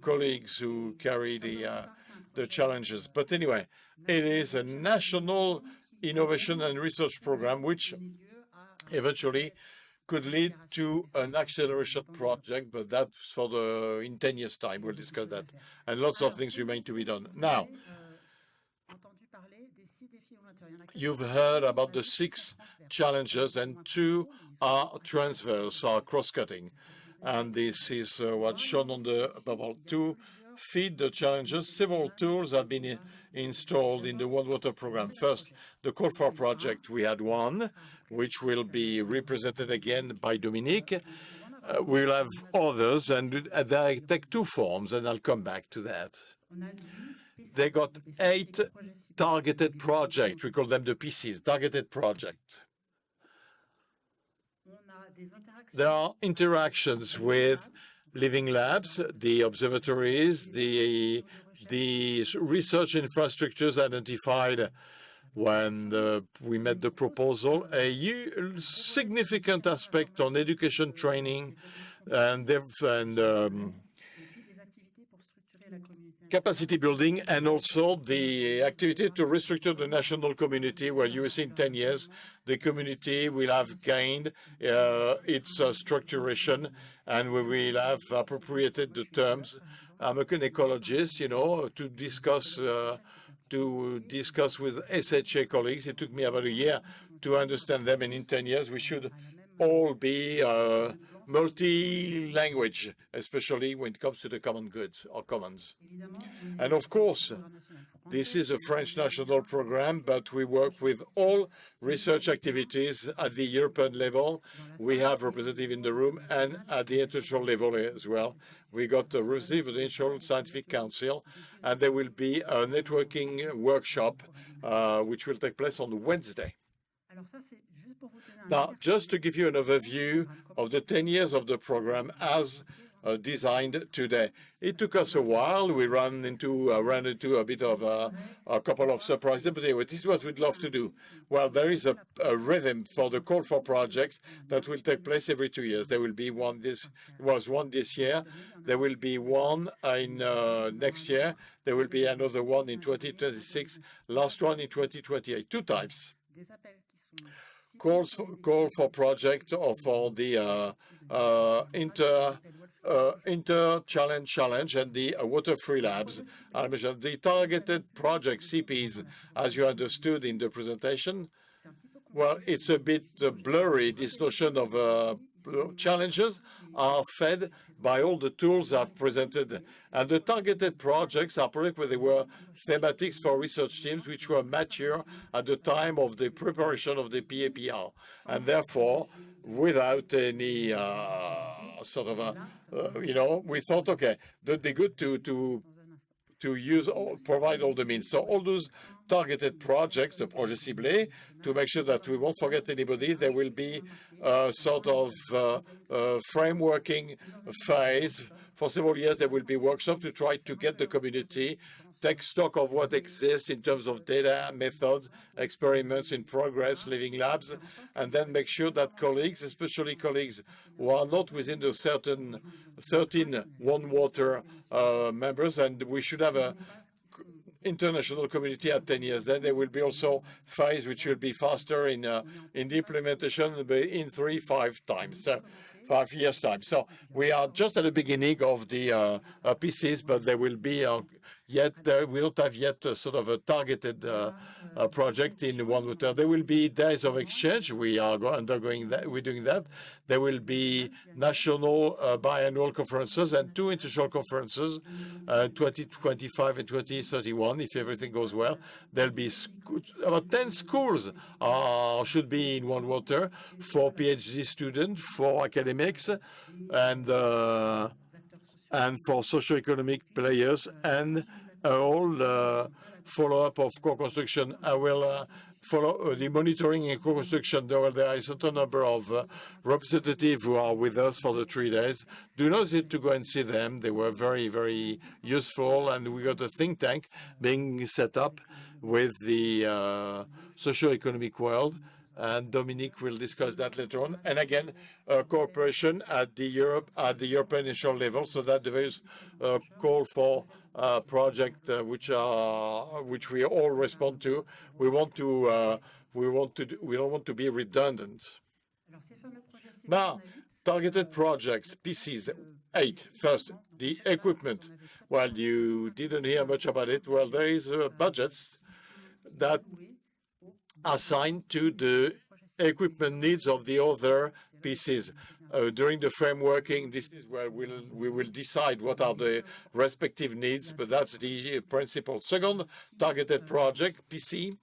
colleagues who carry the challenges. But anyway, it is a national innovation and research program which eventually could lead to an acceleration project, but that's in 10 years' time. We'll discuss that. And lots of things remain to be done. Now, you've heard about the 6 challenges, and 2 are transverse, are cross-cutting. And this is what's shown on the bubble. To feed the challenges, several tools have been installed in the OneWater program. First, the call for project. We had one, which will be represented again by Dominique. We'll have others, and they take 2 forms, and I'll come back to that. They got 8 targeted projects. We call them the PCs, targeted project. There are interactions with living labs, the observatories, the research infrastructures identified when we made the proposal, a significant aspect on education training and capacity building, and also the activity to restructure the national community, where you see in 10 years, the community will have gained its structuration, and we will have appropriated the terms. I'm an ecologist, to discuss with SHA colleagues. It took me about a year to understand them, and in 10 years, we should all be multi-language, especially when it comes to the common goods or commons. And of course, this is a French national program, but we work with all research activities at the European level. We have representatives in the room, and at the international level as well. We got a residential scientific council, and there will be a networking workshop, which will take place on Wednesday. Now, just to give you an overview of the 10 years of the program as designed today. It took us a while. We ran into a bit of a couple of surprises, but anyway, this is what we'd love to do. Well, there is a rhythm for the call for projects that will take place every 2 years. There will be one this year. There will be one in next year. There will be another one in 2026. Last one in 2028. 2 types. call for project or for the challenge and the water-free labs. I mentioned the targeted project CPs, as you understood in the presentation. Well, it's a bit blurry. This notion of challenges are fed by all the tools I've presented. And the targeted projects are projects where they were thematics for research teams which were mature at the time of the preparation of the PAPR. And therefore, without any we thought, okay, that'd be good to use or provide all the means. So all those targeted projects, the projets ciblés, to make sure that we won't forget anybody, there will be a sort of frameworking phase. For several years, there will be workshops to try to get the community, take stock of what exists in terms of data, methods, experiments in progress, living labs, and then make sure that colleagues, especially colleagues who are not within the 13 OneWater members, and we should have a international community at 10 years. Then there will be also phase which will be faster in the implementation in 5 years time. So we are just at the beginning of the PCs, but there will be we don't have yet sort of a targeted project in OneWater. There will be days of exchange. We are undergoing that. We're doing that. There will be national biannual conferences and 2 international conferences, 2025 and 2031, if everything goes well. There'll be about 10 schools should be in OneWater for PhD students, for academics, and for socioeconomic players, and all follow-up of co-construction. I will follow the monitoring and co-construction. There are a certain number of representatives who are with us for the 3 days. Do not hesitate to go and see them. They were very, very useful, and we got a think tank being set up with the socio-economic world, and Dominique will discuss that later on. And again, cooperation at the European national level, so that there is a call for project which we all respond to. We don't want to be redundant. Now, targeted projects, PCs, 8. First, the equipment. Well, you didn't hear much about it. Well, there is budgets that assigned to the equipment needs of the other PCs. During the frameworking, this is where we will decide what are the respective needs, but that's the principle. Second, targeted project, PC.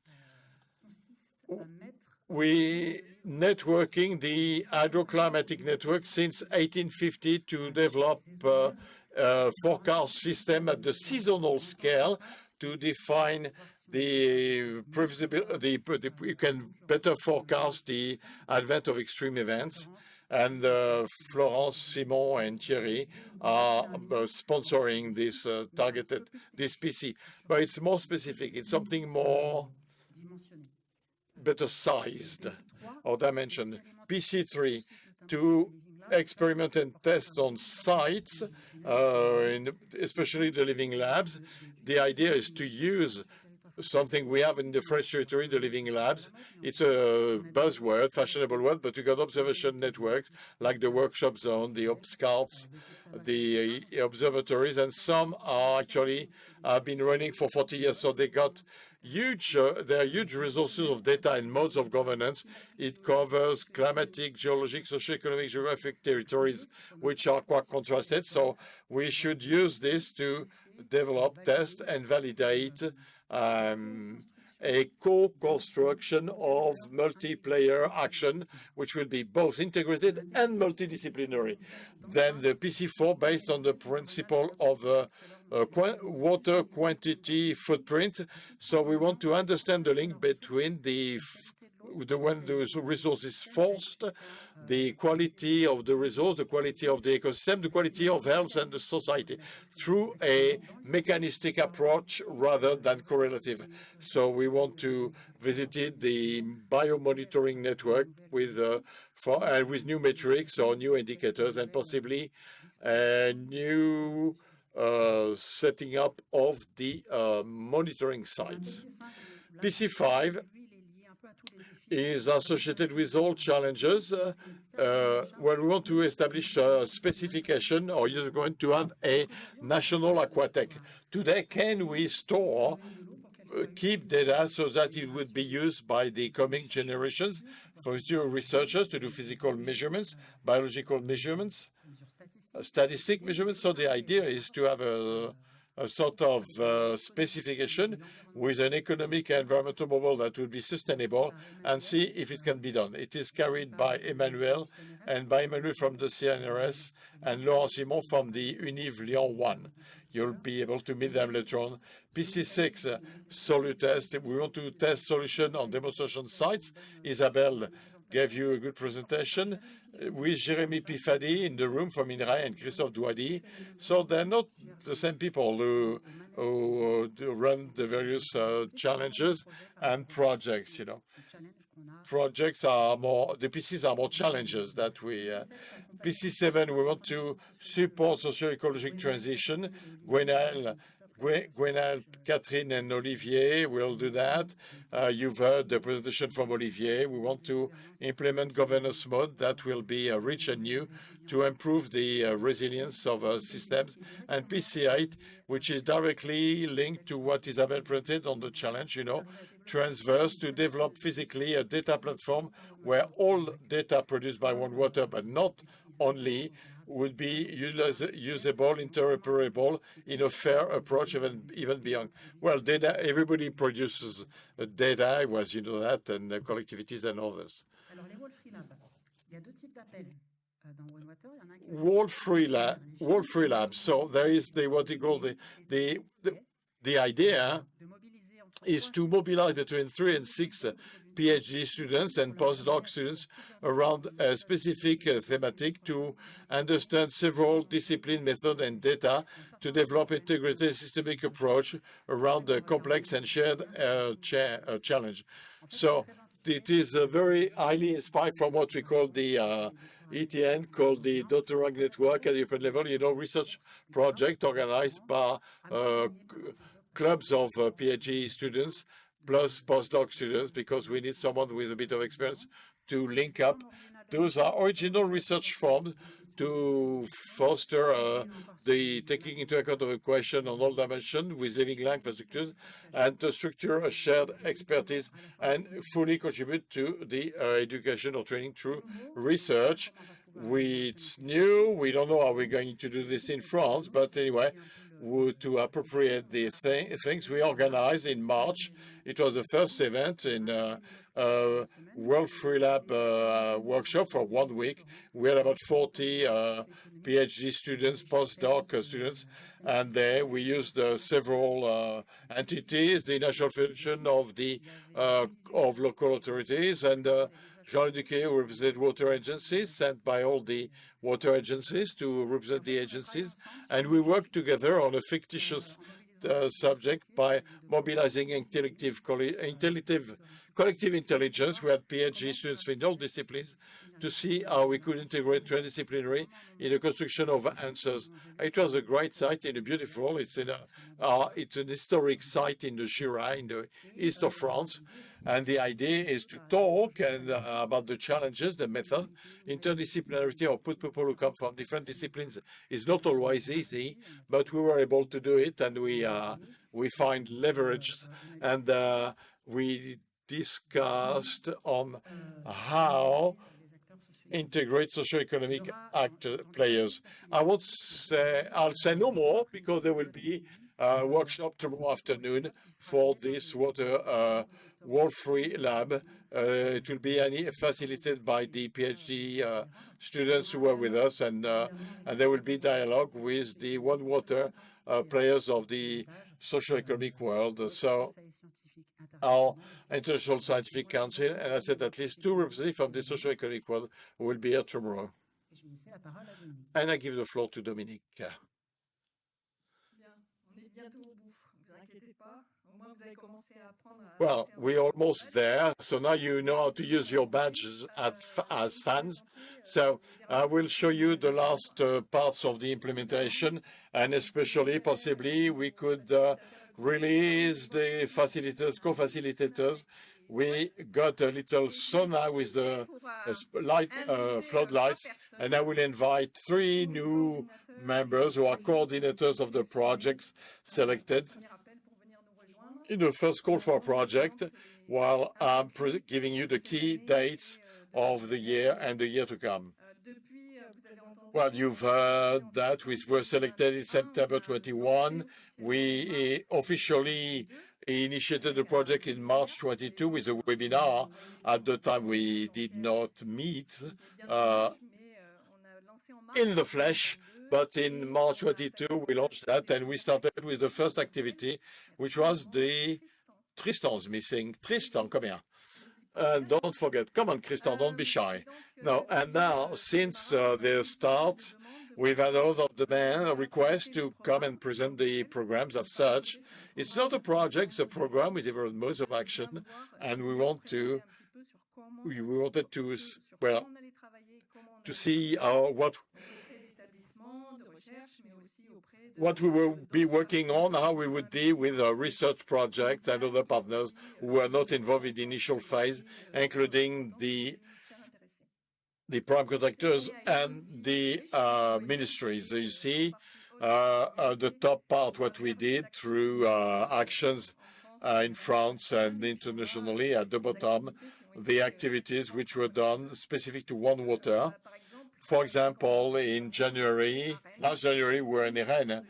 We networking the hydroclimatic network since 1850 to develop a forecast system at the seasonal scale to define the previsibility. You can better forecast the advent of extreme events. And Florence, Simon, and Thierry are sponsoring this this PC. But it's more specific. It's something more better sized or dimensioned. PC3 to experiment and test on sites, especially the living labs. The idea is to use something we have in the French territory, the living labs. It's a buzzword, fashionable word, but we got observation networks like the workshop zone, the scouts, the observatories, and some are actually have been running for 40 years. So they got huge, there are huge resources of data and modes of governance. It covers climatic, geologic, socioeconomic, geographic territories, which are quite contrasted. So we should use this to develop, test, and validate a co-construction of multiplayer action, which will be both integrated and multidisciplinary. Then the PC4, based on the principle of water quantity footprint. So we want to understand the link between when the resource is forced, the quality of the resource, the quality of the ecosystem, the quality of health and the society through a mechanistic approach rather than correlative. So we want to visit the biomonitoring network with new metrics or new indicators, and possibly a new setting up of the monitoring sites. PC5 is associated with all challenges. When we want to establish a specification, or you're going to have a national aquatech. Today, can we store, keep data so that it would be used by the coming generations for future researchers to do physical measurements, biological measurements, statistic measurements? So the idea is to have a sort of specification with an economic and environmental model that would be sustainable and see if it can be done. It is carried by Emmanuel from the CNRS and Laurent Simon from the Univ Lyon 1. You'll be able to meet them later on. PC6 Solu test. We want to test solution on demonstration sites. Isabelle gave you a good presentation with Jérémy Pifadi in the room from INRAE and Christophe Douady. So they're not the same people who run the various challenges and projects, you know. Projects are more, the PCs are more challenges that we, PC7, we want to support socio-ecological transition. Gwenal, Catherine, and Olivier will do that. You've heard the presentation from Olivier. We want to implement governance mode that will be rich and new to improve the resilience of systems. And PC8, which is directly linked to what Isabelle presented on the challenge, you know, transverse to develop physically a data platform where all data produced by OneWater, but not only, would be usable, interoperable in a fair approach, even beyond. Well, data, everybody produces data, you know that, and collectivities and others. Wall-free labs. So there is what you call the idea is to mobilize between 3 and 6 PhD students and postdoc students around a specific thematic to understand several discipline, method, and data to develop integrated systemic approach around a complex and shared challenge. So it is very highly inspired from what we call the ETN, called the doctoral network at the European level, you know, research project organized by clubs of PhD students plus postdoc students, because we need someone with a bit of experience to link up. Those are original research forms to foster the taking into account of a question on all dimensions with living infrastructures and to structure a shared expertise and fully contribute to the education or training through research. It's new. We don't know how we're going to do this in France, but anyway, to appropriate the things we organized in March. It was the first event in World Free Lab workshop for 1 week. We had about 40 PhD students, postdoc students, and there we used several entities, the National Federation of Local Authorities, and Jean Duquet, who represented water agencies, sent by all the water agencies to represent the agencies. And we worked together on a fictitious subject by mobilizing collective intelligence. We had PhD students from all disciplines to see how we could integrate transdisciplinary in the construction of answers. It was a great site and beautiful. It's an historic site in the Jura, in the east of France. And the idea is to talk about the challenges, the method. Interdisciplinarity, or put people who come from different disciplines, is not always easy, but we were able to do it, and we find leverage, and we discussed on how integrate socio-economic players. I'll say no more, because there will be a workshop tomorrow afternoon for this water World Free Lab. It will be facilitated by the PhD students who are with us, and there will be dialogue with the OneWater players of the socio-economic world. So our International Scientific Council, and I said at least 2 representatives from the socio-economic world who will be here tomorrow. And I give the floor to Dominique. Well, we're almost there. So now you know how to use your badges as fans. So I will show you the last parts of the implementation, and especially possibly we could release the facilitators, co-facilitators we got a little sauna with the light floodlights, and I will invite 3 new members who are coordinators of the projects selected in the first call for a project, while I'm giving you the key dates of the year and the year to come. Well, you've heard that we were selected in September 21. We officially initiated the project in March 22 with a webinar. At the time, we did not meet in the flesh, but in March 22, we launched that, and we started with the first activity, which was the Tristan's missing. Tristan, come here. And don't forget, come on, Tristan, don't be shy. No, and now, since the start, we've had a lot of demand, a request to come and present the programs as such. It's not a project, it's a program with different modes of action, and we wanted to, well, to see what we will be working on, how we would deal with research projects and other partners who were not involved in the initial phase, including the prime contractors and the ministries. So you see the top part, what we did through actions in France and internationally. At the bottom, the activities which were done specific to OneWater. For example, in January, last January, we were in INRAE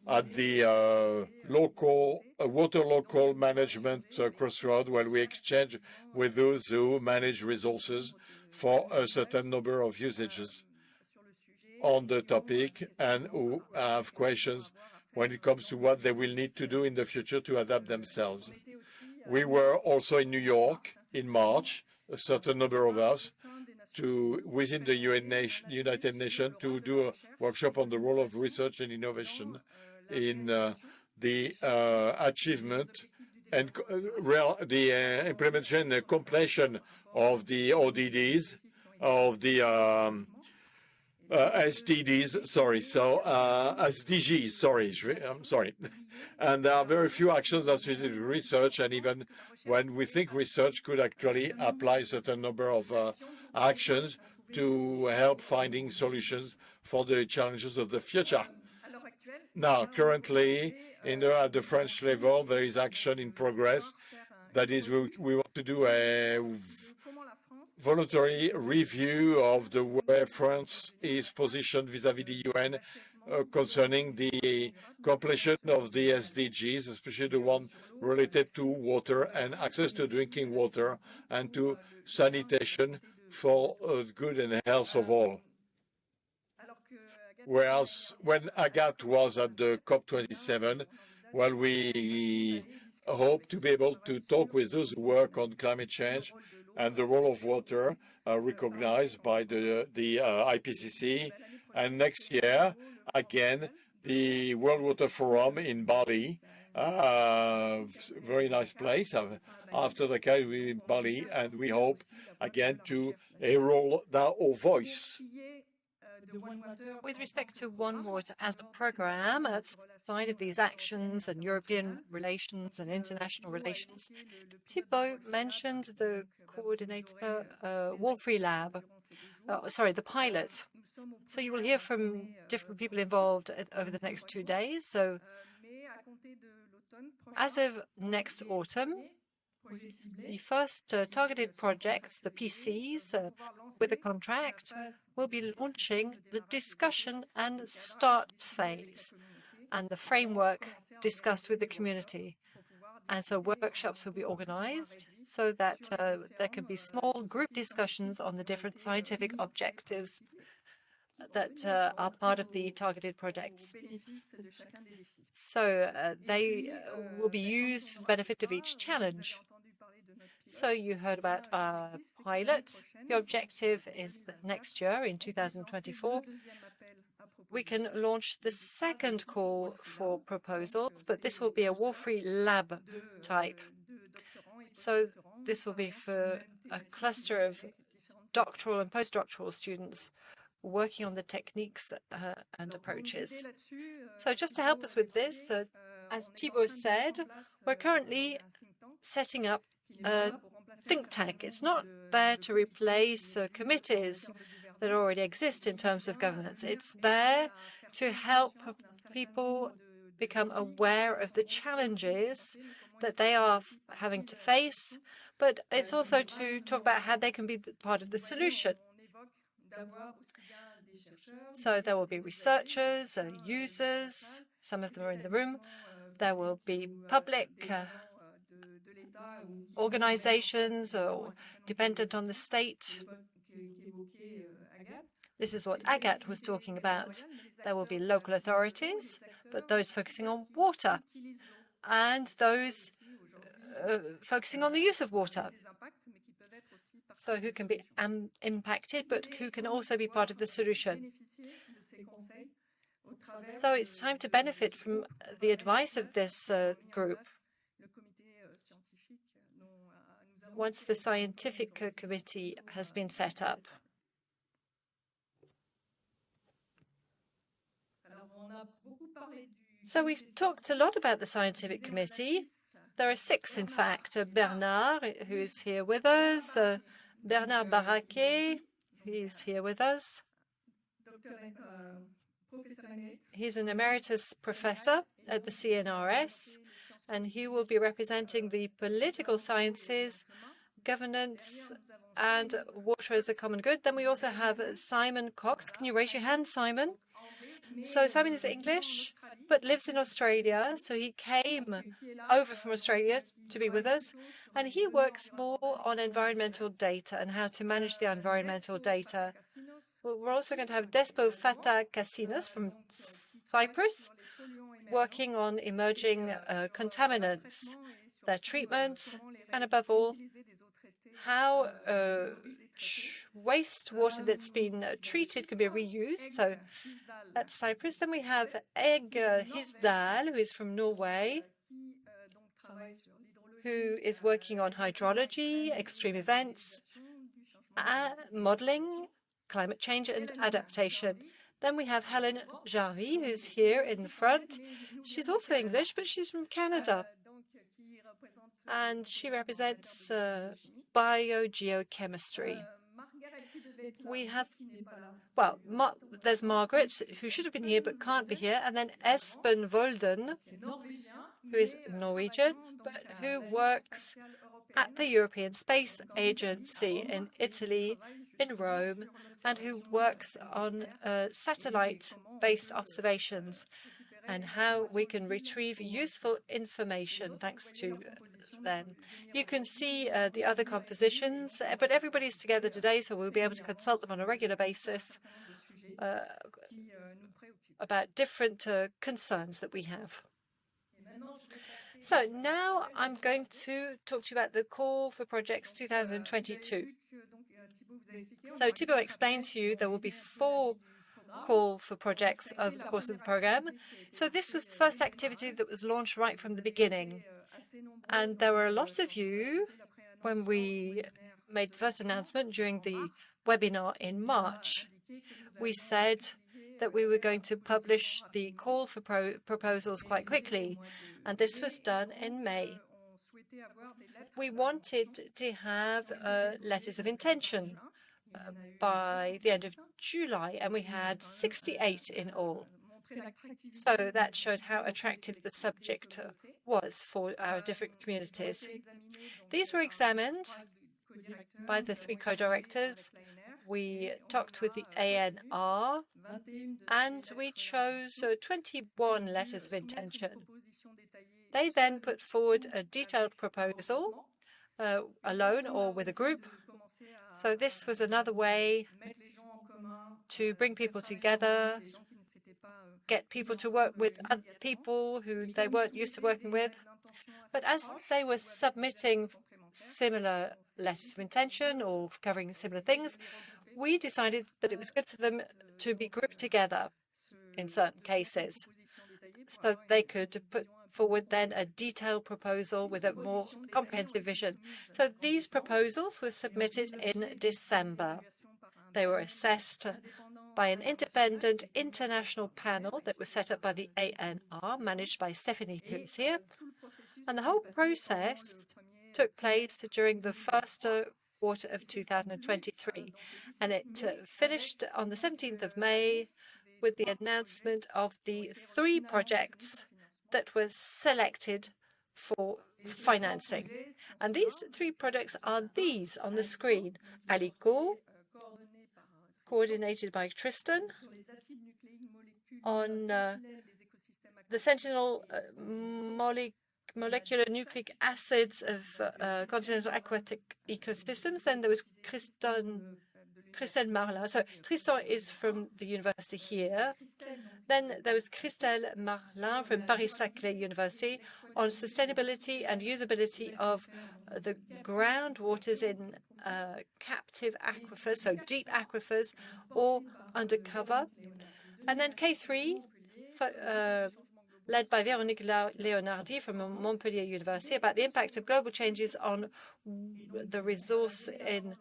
at the water local management crossroad, where we exchange with those who manage resources for a certain number of usages on the topic and who have questions when it comes to what they will need to do in the future to adapt themselves. We were also in New York in March, a certain number of us, within the United Nations to do a workshop on the role of research and innovation in the achievement and the implementation and completion of the ODDs, of the SDGs, sorry. And there are very few actions associated with research, and even when we think research could actually apply a certain number of actions to help finding solutions for the challenges of the future. Now, currently, at the French level, there is action in progress. That is, we want to do a voluntary review of the way France is positioned vis-à-vis the UN concerning the completion of the SDGs, especially the one related to water and access to drinking water and to sanitation for good and health of all. Whereas when Agathe was at the COP27, well, we hope to be able to talk with those who work on climate change and the role of water recognized by the IPCC. And next year, again, the World Water Forum in Bali, very nice place after the Caribbean in Bali, and we hope again to roll our voice. With respect to OneWater as a program, outside of these actions and European relations and international relations, Thibault mentioned the coordinator Wall-Free Lab, the pilot. So you will hear from different people involved over the next 2 days. So as of next autumn, the first targeted projects, the PCs, with a contract, will be launching the discussion and start phase and the framework discussed with the community. And so workshops will be organized so that there can be small group discussions on the different scientific objectives that are part of the targeted projects. So they will be used for the benefit of each challenge. So you heard about our pilot. The objective is that next year, in 2024, we can launch the second call for proposals, but this will be a Wall-Free Lab type. So this will be for a cluster of doctoral and postdoctoral students working on the techniques and approaches. So just to help us with this, as Thibault said, we're currently setting up a think tank. It's not there to replace committees that already exist in terms of governance. It's there to help people become aware of the challenges that they are having to face, but it's also to talk about how they can be part of the solution. So there will be researchers, users, some of them are in the room. There will be public organizations or dependent on the state. This is what Agathe was talking about. There will be local authorities, but those focusing on water and those focusing on the use of water. So who can be impacted, but who can also be part of the solution. So it's time to benefit from the advice of this group. Once the scientific committee has been set up. So we've talked a lot about the scientific committee. There are 6, in fact. Bernard, who is here with us. Bernard Barraquet, he's here with us. He's an emeritus professor at the CNRS, and he will be representing the political sciences, governance, and water as a common good. Then we also have Simon Cox. Can you raise your hand, Simon? So Simon is English, but lives in Australia. So he came over from Australia to be with us. And he works more on environmental data and how to manage the environmental data. We're also going to have Despo Fata Kassinos from Cyprus, working on emerging contaminants, their treatment, and above all, how wastewater that's been treated can be reused. So that's Cyprus. Then we have Egg Hisdal, who is from Norway, who is working on hydrology, extreme events, modeling, climate change, and adaptation. Then we have Helen Jarvie, who's here in the front. She's also English, but she's from Canada. And she represents biogeochemistry. We have, well, there's Margaret, who should have been here but can't be here, and then Espen Volden, who is Norwegian, but who works at the European Space Agency in Italy, in Rome, and who works on satellite-based observations and how we can retrieve useful information thanks to them. You can see the other compositions, but everybody's together today, so we'll be able to consult them on a regular basis about different concerns that we have. So now I'm going to talk to you about the call for projects 2022. So Thibault explained to you there will be 4 call for projects over the course of the program. So this was the first activity that was launched right from the beginning. And there were a lot of you when we made the first announcement during the webinar in March. We said that we were going to publish the call for proposals quite quickly, and this was done in May. We wanted to have letters of intention by the end of July, and we had 68 in all. So that showed how attractive the subject was for our different communities. These were examined by the 3 co-directors. We talked with the ANR, and we chose 21 letters of intention. They then put forward a detailed proposal, alone or with a group. So this was another way to bring people together, get people to work with other people who they weren't used to working with. But as they were submitting similar letters of intention or covering similar things, we decided that it was good for them to be grouped together in certain cases, so they could put forward then a detailed proposal with a more comprehensive vision. So these proposals were submitted in December. They were assessed by an independent international panel that was set up by the ANR, managed by Stephanie, who is here. And the whole process took place during the first quarter of 2023, and it finished on the 17th of May with the announcement of the 3 projects that were selected for financing. And these 3 projects are these on the screen. ALICO, coordinated by Tristan, on the Sentinel molecular nucleic acids of continental aquatic ecosystems. Then there was Christelle Marlin. So Tristan is from the university here. Then there was Christelle Marlin from Paris-Saclay University on sustainability and usability of the groundwaters in captive aquifers, so deep aquifers or undercover. And then K3, led by Véronique Leonardi from Montpellier University, about the impact of global changes on the resource in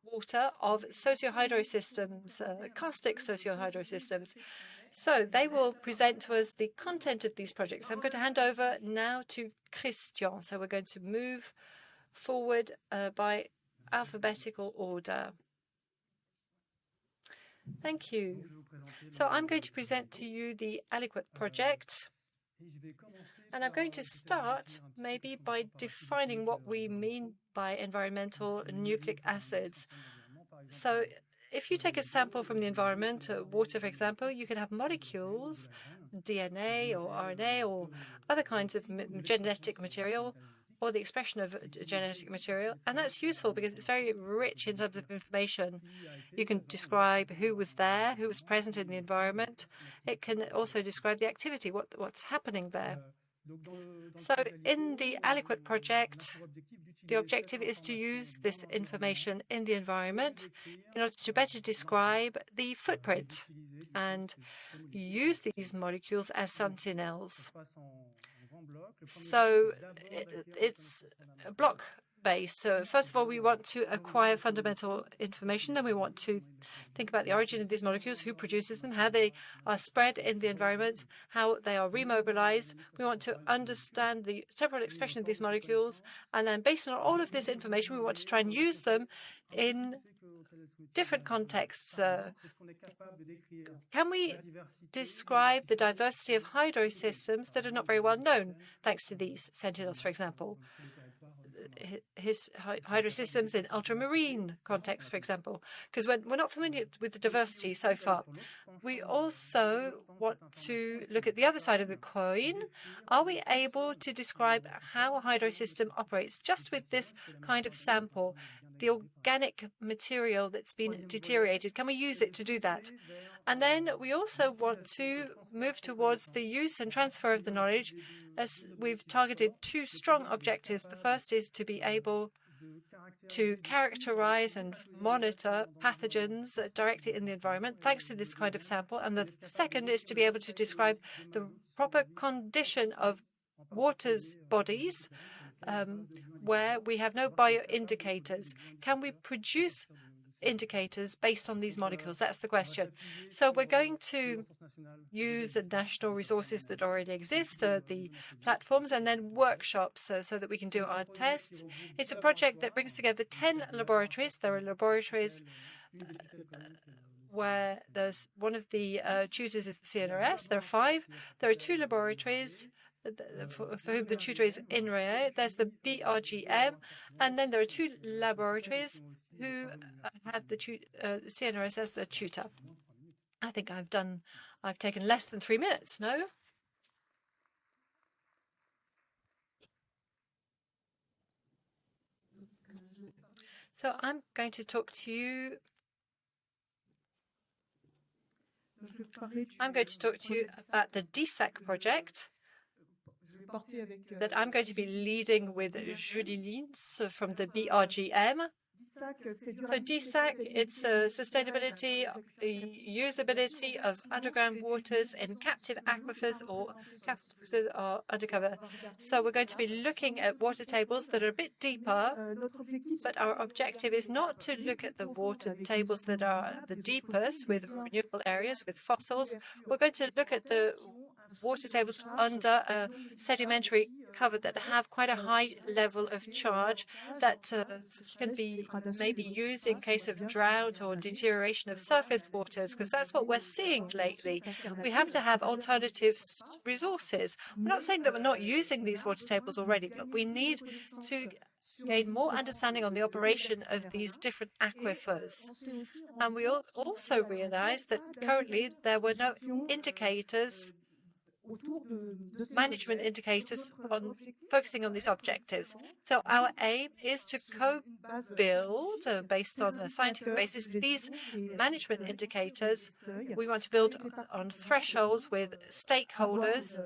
water of socio-hydrosystems, caustic socio-hydrosystems. So they will present to us the content of these projects. I'm going to hand over now to Christian. So we're going to move forward by alphabetical order. Thank you. So I'm going to present to you the Aliquot project. And I'm going to start maybe by defining what we mean by environmental nucleic acids. So if you take a sample from the environment, water, for example, you can have molecules, DNA or RNA or other kinds of genetic material, or the expression of genetic material. And that's useful because it's very rich in terms of information. You can describe who was there, who was present in the environment. It can also describe the activity, what's happening there. So in the Aliquot project, the objective is to use this information in the environment in order to better describe the footprint and use these molecules as sentinels. So it's block-based. So first of all, we want to acquire fundamental information. Then we want to think about the origin of these molecules, who produces them, how they are spread in the environment, how they are remobilized. We want to understand the temporal expression of these molecules. And then based on all of this information, we want to try and use them in different contexts. Can we describe the diversity of hydrosystems that are not very well known, thanks to these sentinels, for example? His hydrosystems in ultramarine context, for example, because we're not familiar with the diversity so far. We also want to look at the other side of the coin. Are we able to describe how a hydrosystem operates just with this kind of sample, the organic material that's been deteriorated? Can we use it to do that? And then we also want to move towards the use and transfer of the knowledge, as we've targeted 2 strong objectives. The first is to be able to characterize and monitor pathogens directly in the environment, thanks to this kind of sample. And the second is to be able to describe the proper condition of water's bodies where we have no bioindicators. Can we produce indicators based on these molecules? That's the question. So we're going to use national resources that already exist, the platforms, and then workshops so that we can do our tests. It's a project that brings together 10 laboratories. There are laboratories where there's one of the tutors is the CNRS. There are 5. There are 2 laboratories for whom the tutor is INRAE. There's the BRGM, and then there are 2 laboratories who have the CNRS as the tutor. I think I've taken less than 3 minutes, no? So I'm going to talk to you. I'm going to talk to you about the DSAC project that I'm going to be leading with Julie Lins from the BRGM. So DSAC, it's sustainability, usability of underground waters in captive aquifers or undercover. So we're going to be looking at water tables that are a bit deeper, but our objective is not to look at the water tables that are the deepest with renewable areas, with fossils. We're going to look at the water tables under a sedimentary cover that have quite a high level of charge that can be maybe used in case of drought or deterioration of surface waters, because that's what we're seeing lately. We have to have alternative resources. We're not saying that we're not using these water tables already, but we need to gain more understanding on the operation of these different aquifers. And we also realized that currently there were no indicators, management indicators focusing on these objectives. So our aim is to co-build, based on a scientific basis, these management indicators. We want to build on thresholds with stakeholders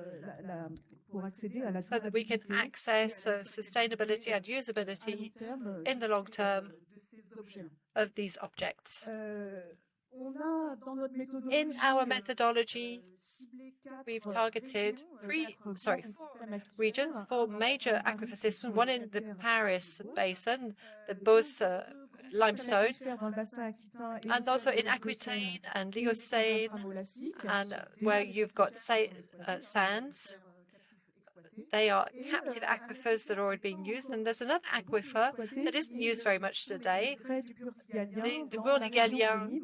so that we can access sustainability and usability in the long term of these objects. In our methodology, we've targeted four regions, 4 major aquifer systems, one in the Paris Basin, the Beauce limestone, and also in Aquitaine and Liocene, and where you've got sands. They are captive aquifers that are already being used. And there's another aquifer that isn't used very much today, the Bourdigalian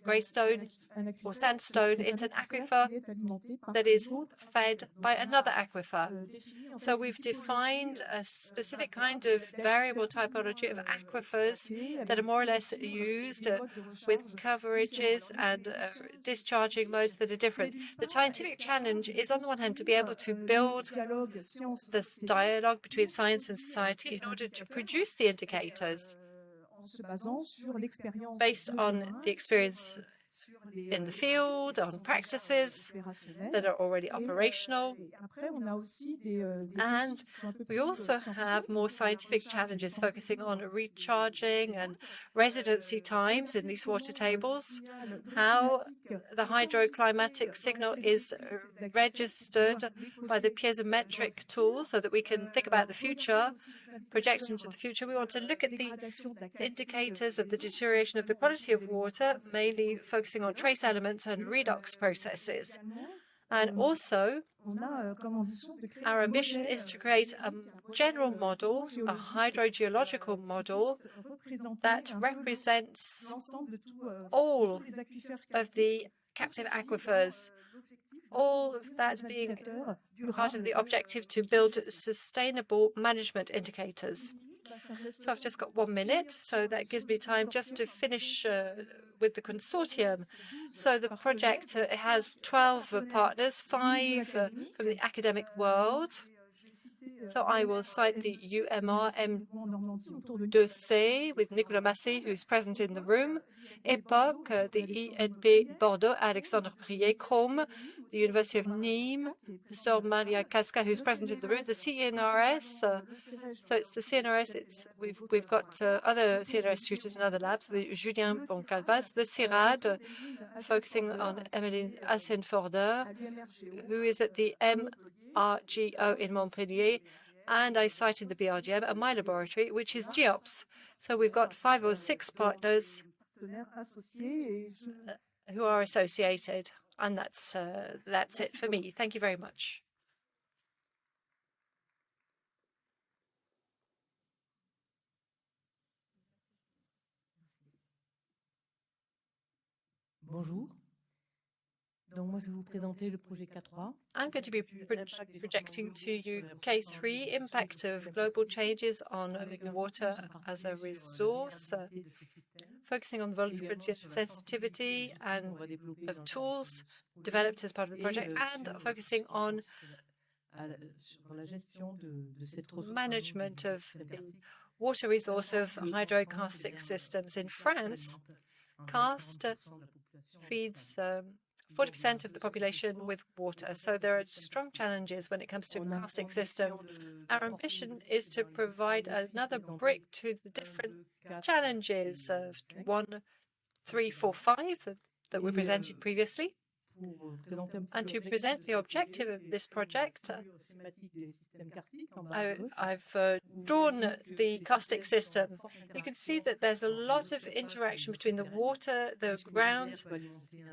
greystone or sandstone. It's an aquifer that is fed by another aquifer. So we've defined a specific kind of variable typology of aquifers that are more or less used with coverages and discharging modes that are different. The scientific challenge is, on the one hand, to be able to build this dialogue between science and society in order to produce the indicators based on the experience in the field, on practices that are already operational. And we also have more scientific challenges focusing on recharging and residency times in these water tables, how the hydroclimatic signal is registered by the piezometric tools so that we can think about the future, project into the future. We want to look at the indicators of the deterioration of the quality of water, mainly focusing on trace elements and redox processes. And also, our ambition is to create a general model, a hydrogeological model that represents all of the captive aquifers, all of that being part of the objective to build sustainable management indicators. So I've just got 1 minute, so that gives me time just to finish with the consortium. So the project has 12 partners, 5 from the academic world. So I will cite the UMR M2C with Nicolas Massy, who's present in the room, EPOC, the INP Bordeaux, Alexandre Prier, CROM, the University of Nîmes, Sir Maria Casca, who's present in the room, the CNRS. So it's the CNRS. We've got other CNRS tutors in other labs, the Julien Boncalvas, the CIRAD, focusing on Emmeline Assenforder, who is at the BRGO in Montpellier, and I cited the BRGM and my laboratory, which is GEOPS. So we've got 5 or 6 partners who are associated, and that's it for me. Thank you very much. Bonjour. Donc moi, je vais vous présenter le projet K3. I'm going to be projecting to you K3, impact of global changes on water as a resource, focusing on the vulnerability and sensitivity and of tools developed as part of the project, and focusing on management of the water resource of hydrocaustic systems. In France, karst feeds 40% of the population with water, so there are strong challenges when it comes to karstic system. Our ambition is to provide another brick to the different challenges of 1, 3, 4, 5 that were presented previously. And to present the objective of this project, I've drawn the karstic system. You can see that there's a lot of interaction between the water, the ground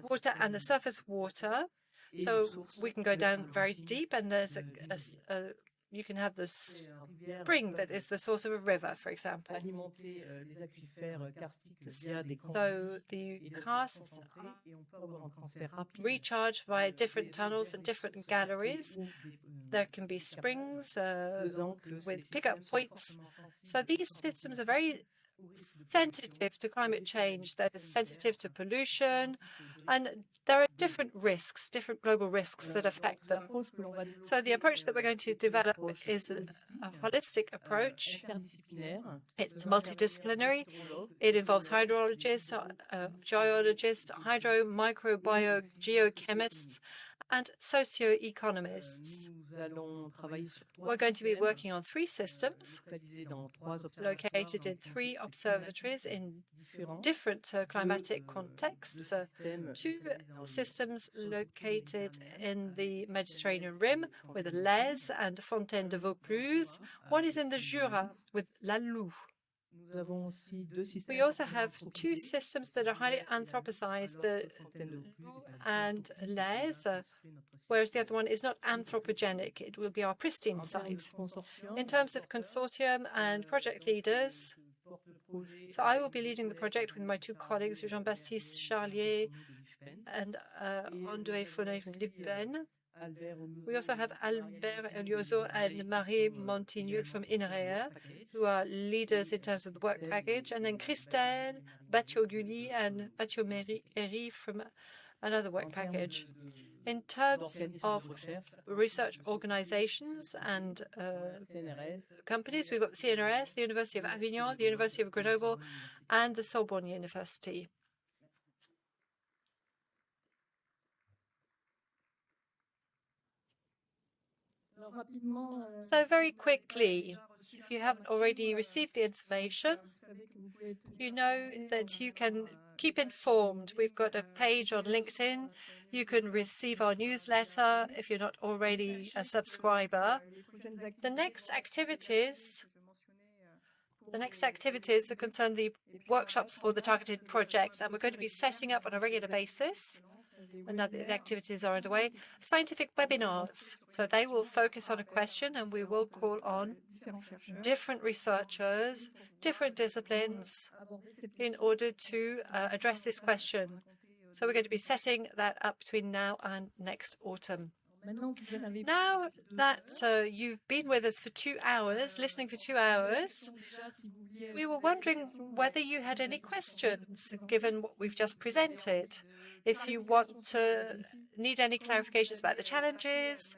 water, and the surface water. So we can go down very deep, and there's you can have the spring that is the source of a river, for example. So the karsts recharge via different tunnels and different galleries. There can be springs with pickup points. So these systems are very sensitive to climate change. They're sensitive to pollution, and there are different risks, different global risks that affect them. So the approach that we're going to develop is a holistic approach. It's multidisciplinary. It involves hydrologists, geologists, microbiologists, geochemists, and socio-economists. We're going to be working on 3 systems located in 3 observatories in different climatic contexts. 2 systems located in the Mediterranean Rim with Les and Fontaine de Vaucluse. One is in the Jura with La Loue. We also have 2 systems that are highly anthropocized, the Loue and Les, whereas the other one is not anthropogenic. It will be our pristine site. In terms of consortium and project leaders, so I will be leading the project with my 2 colleagues, Jean-Baptiste Charlier and André Fonet from Lippen. We also have Albert Elioso and Marie Montignol from INRAE, who are leaders in terms of the work package, and then Christelle Bathioguli and Bathieu-Méry from another work package. In terms of research organizations and companies, we've got the CNRS, the University of Avignon, the University of Grenoble, and the Sorbonne University. So very quickly, if you haven't already received the information, you know that you can keep informed. We've got a page on LinkedIn. You can receive our newsletter if you're not already a subscriber. The next activities concern the workshops for the targeted projects, and we're going to be setting up on a regular basis. And now the activities are underway. Scientific webinars. So they will focus on a question, and we will call on different researchers, different disciplines, in order to address this question. So we're going to be setting that up between now and next autumn. Now that you've been with us for 2 hours, listening for 2 hours, we were wondering whether you had any questions, given what we've just presented. If you need any clarifications about the challenges,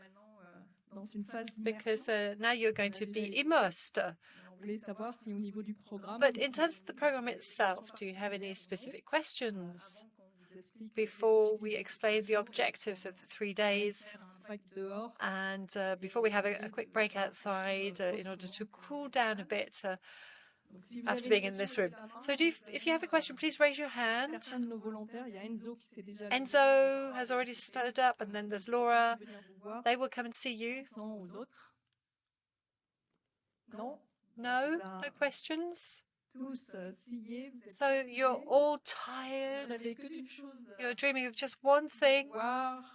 because now you're going to be immersed. But in terms of the program itself, do you have any specific questions before we explain the objectives of the 3 days? And before we have a quick break outside in order to cool down a bit after being in this room. So if you have a question, please raise your hand. Enzo has already stood up, and then there's Laura. They will come and see you. No? No questions? So you're all tired. You're dreaming of just one thing,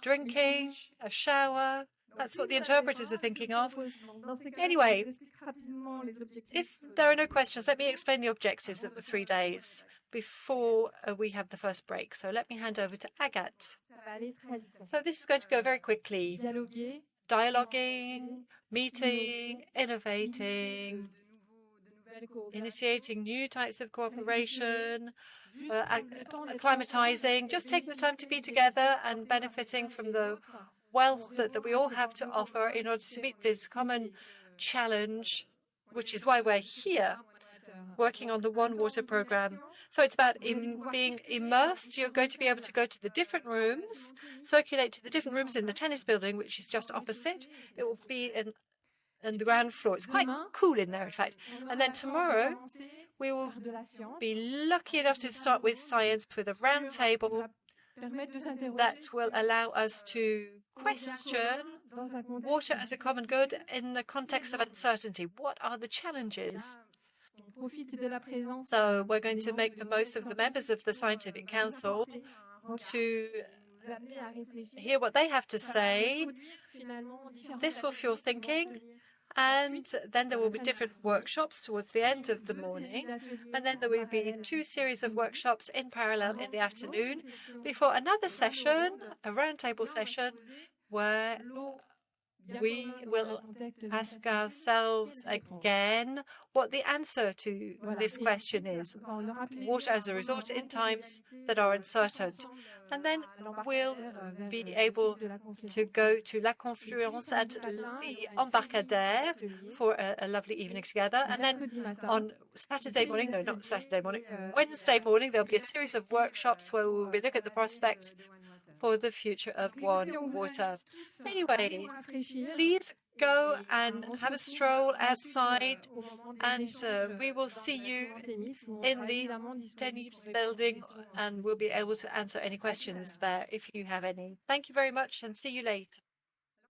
drinking, a shower. That's what the interpreters are thinking of. Anyway, if there are no questions, let me explain the objectives of the 3 days before we have the first break. So let me hand over to Agathe. So this is going to go very quickly. Dialoguing, meeting, innovating, initiating new types of cooperation, acclimatizing, just taking the time to be together and benefiting from the wealth that we all have to offer in order to meet this common challenge, which is why we're here working on the OneWater program. So it's about being immersed. You're going to be able to go to the different rooms, circulate to the different rooms in the tennis building, which is just opposite. It will be in the ground floor. It's quite cool in there, in fact. And then tomorrow, we will be lucky enough to start with science with a round table that will allow us to question water as a common good in the context of uncertainty. What are the challenges? So we're going to make the most of the members of the Scientific Council to hear what they have to say. This will fuel thinking. And then there will be different workshops towards the end of the morning. And then there will be 2 series of workshops in parallel in the afternoon before another session, a roundtable session, where we will ask ourselves again what the answer to this question is. Water as a resource in times that are uncertain. And then we'll be able to go to La Confluence at the Embarcadère for a lovely evening together. And then on Saturday morning, no, not Saturday morning, Wednesday morning, there'll be a series of workshops where we'll be looking at the prospects for the future of OneWater. Anyway, please go and have a stroll outside, and we will see you in the Tennis building, and we'll be able to answer any questions there if you have any. Thank you very much, and see you later.